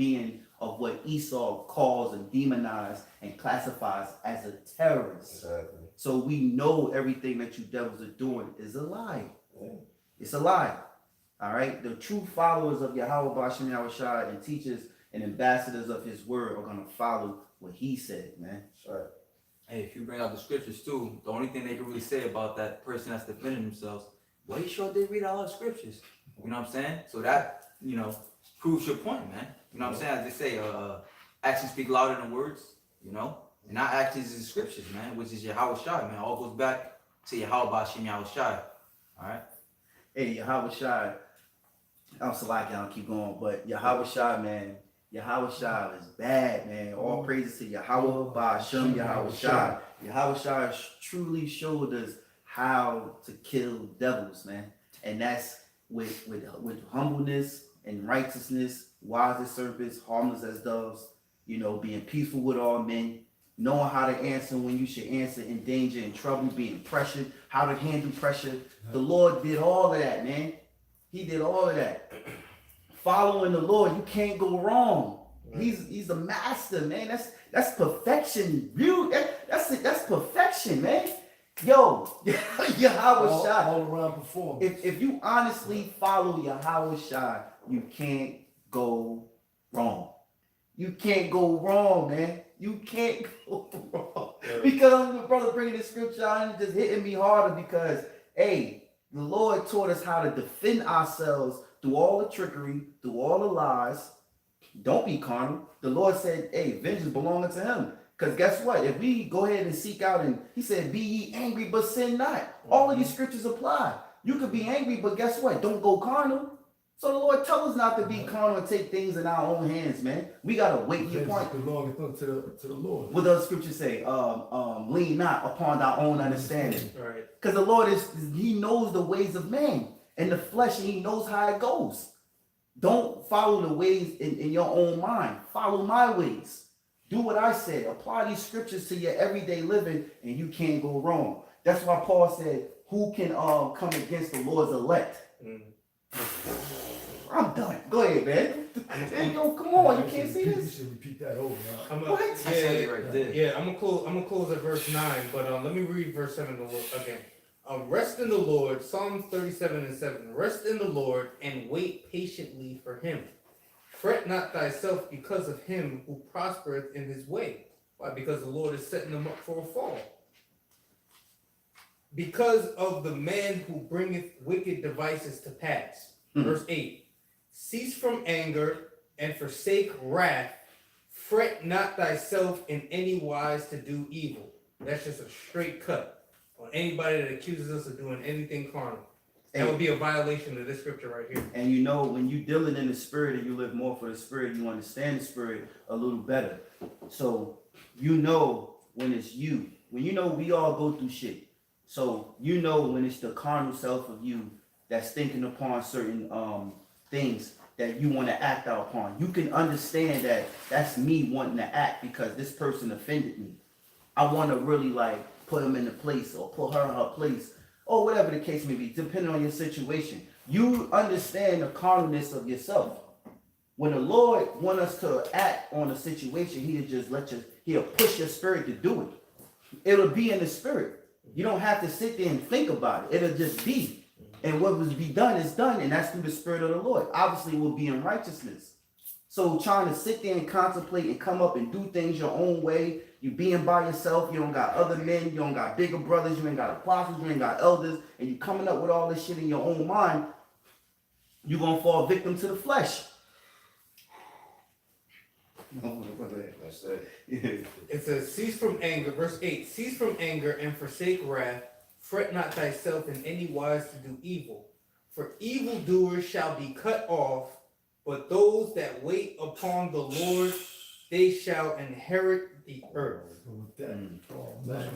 what Esau calls and demonized and classifies as a terrorist. Exactly. So we know everything that you devils are doing is a lie. Yeah. It's a lie. All right? The true followers of Yahawah, BaHaSham, Yahawashi, and teachers and ambassadors of his word are going to follow what he said, man. That's right. Hey, if you bring out the scriptures too, the only thing they can really say about that person that's defending themselves, well, he sure did read all the scriptures. You know what I'm saying? So that, proves your point, man. You know what I'm saying? As they say, actions speak louder than words, And our actions is scriptures, man, which is Yahawashi, man. All goes back to BaHaSham, Yahawashi. Alright? Hey, Yahawashi, I'm Salaki, I'll keep going, but Yahawashi, man, Yahawashi is bad, man. All praises to Yahawah, BaHaSham, Yahawashi. Yahawashi truly showed us how to kill devils, man. And that's with humbleness and righteousness, wise as serpents, harmless as doves, being peaceful with all men, knowing how to answer when you should answer, in danger, in trouble, being pressured, how to handle pressure. The Lord did all of that, man. He did all of that. Following the Lord, you can't go wrong. He's the master, man. That's perfection. That's perfection, man. Yo, Yahawashi. All around performance. If you honestly follow Yahawashi, you can't go wrong. You can't go wrong, man. You can't go wrong. Because the brother bringing the scripture out and just hitting me harder because, hey, the Lord taught us how to defend ourselves through all the trickery, through all the lies. Don't be carnal. The Lord said, hey, vengeance belonging to him. Because guess what? If we go ahead and seek out and he said, be ye angry, but sin not. All of these scriptures apply. You could be angry, but guess what? Don't go carnal. So the Lord tells us not to be carnal and take things in our own hands, man. We got to wait your point. Belongeth to the Lord. What does scripture say? Lean not upon thy own understanding. Right. Because the Lord he knows the ways of man and the flesh, and he knows how it goes. Don't follow the ways in your own mind. Follow my ways. Do what I said. Apply these scriptures to your everyday living, and you can't go wrong. That's why Paul said, who can come against the Lord's elect? I'm done. Go ahead, man. Hey, yo, come on. You can't see You this? should repeat that over now. What? I said it right there. Yeah, I'm gonna close at verse 9, but let me read verse 7 again. Rest in the Lord, Psalms 37:7. Rest in the Lord and wait patiently for him. Fret not thyself because of him who prospereth in his way. Why? Because the Lord is setting them up for a fall. Because of the man who bringeth wicked devices to pass. Verse 8. Cease from anger and forsake wrath. Fret not thyself in any wise to do evil. That's just a straight cut on anybody that accuses us of doing anything carnal. That would be a violation of this scripture right here. And when you dealing in the spirit and you live more for the spirit, you understand the spirit a little better. So when it's you. When we all go through shit. So when it's the carnal self of you that's thinking upon certain things that you want to act out upon. You can understand that that's me wanting to act because this person offended me. I want to really put him in the place or put her in her place or whatever the case may be, depending on your situation. You understand the carnalness of yourself. When the Lord wants us to act on a situation, he'll just he'll push your spirit to do it. It'll be in the spirit. You don't have to sit there and think about it. It'll just be. And what was be done is done, and that's through the spirit of the Lord. Obviously, it will be in righteousness. So trying to sit there and contemplate and come up and do things your own way, you being by yourself, you don't got other men, you don't got bigger brothers, you ain't got apostles, you ain't got elders, and you coming up with all this shit in your own mind, you're going to fall victim to the flesh. That's it. It says, cease from anger, verse 8, cease from anger and forsake wrath. Fret not thyself in any wise to do evil. For evildoers shall be cut off, but those that wait upon the Lord, they shall inherit the earth. But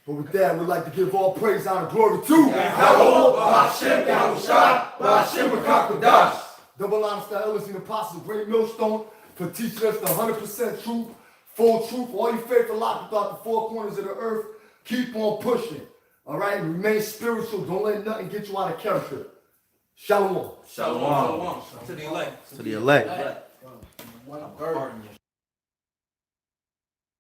with that, we'd like to give all praise, honor, glory to Yahawah, BaHaSham, Yahawashi, BaHaSham, Qadash. Double honor to the elders and apostles, GreatMillStone, for teaching us the 100% truth, full truth. All you faithful out throughout the four corners of the earth, keep on pushing. All right, remain spiritual. Don't let nothing get you out of character. Shalom. Shalom. To the elect. To the elect. One bird.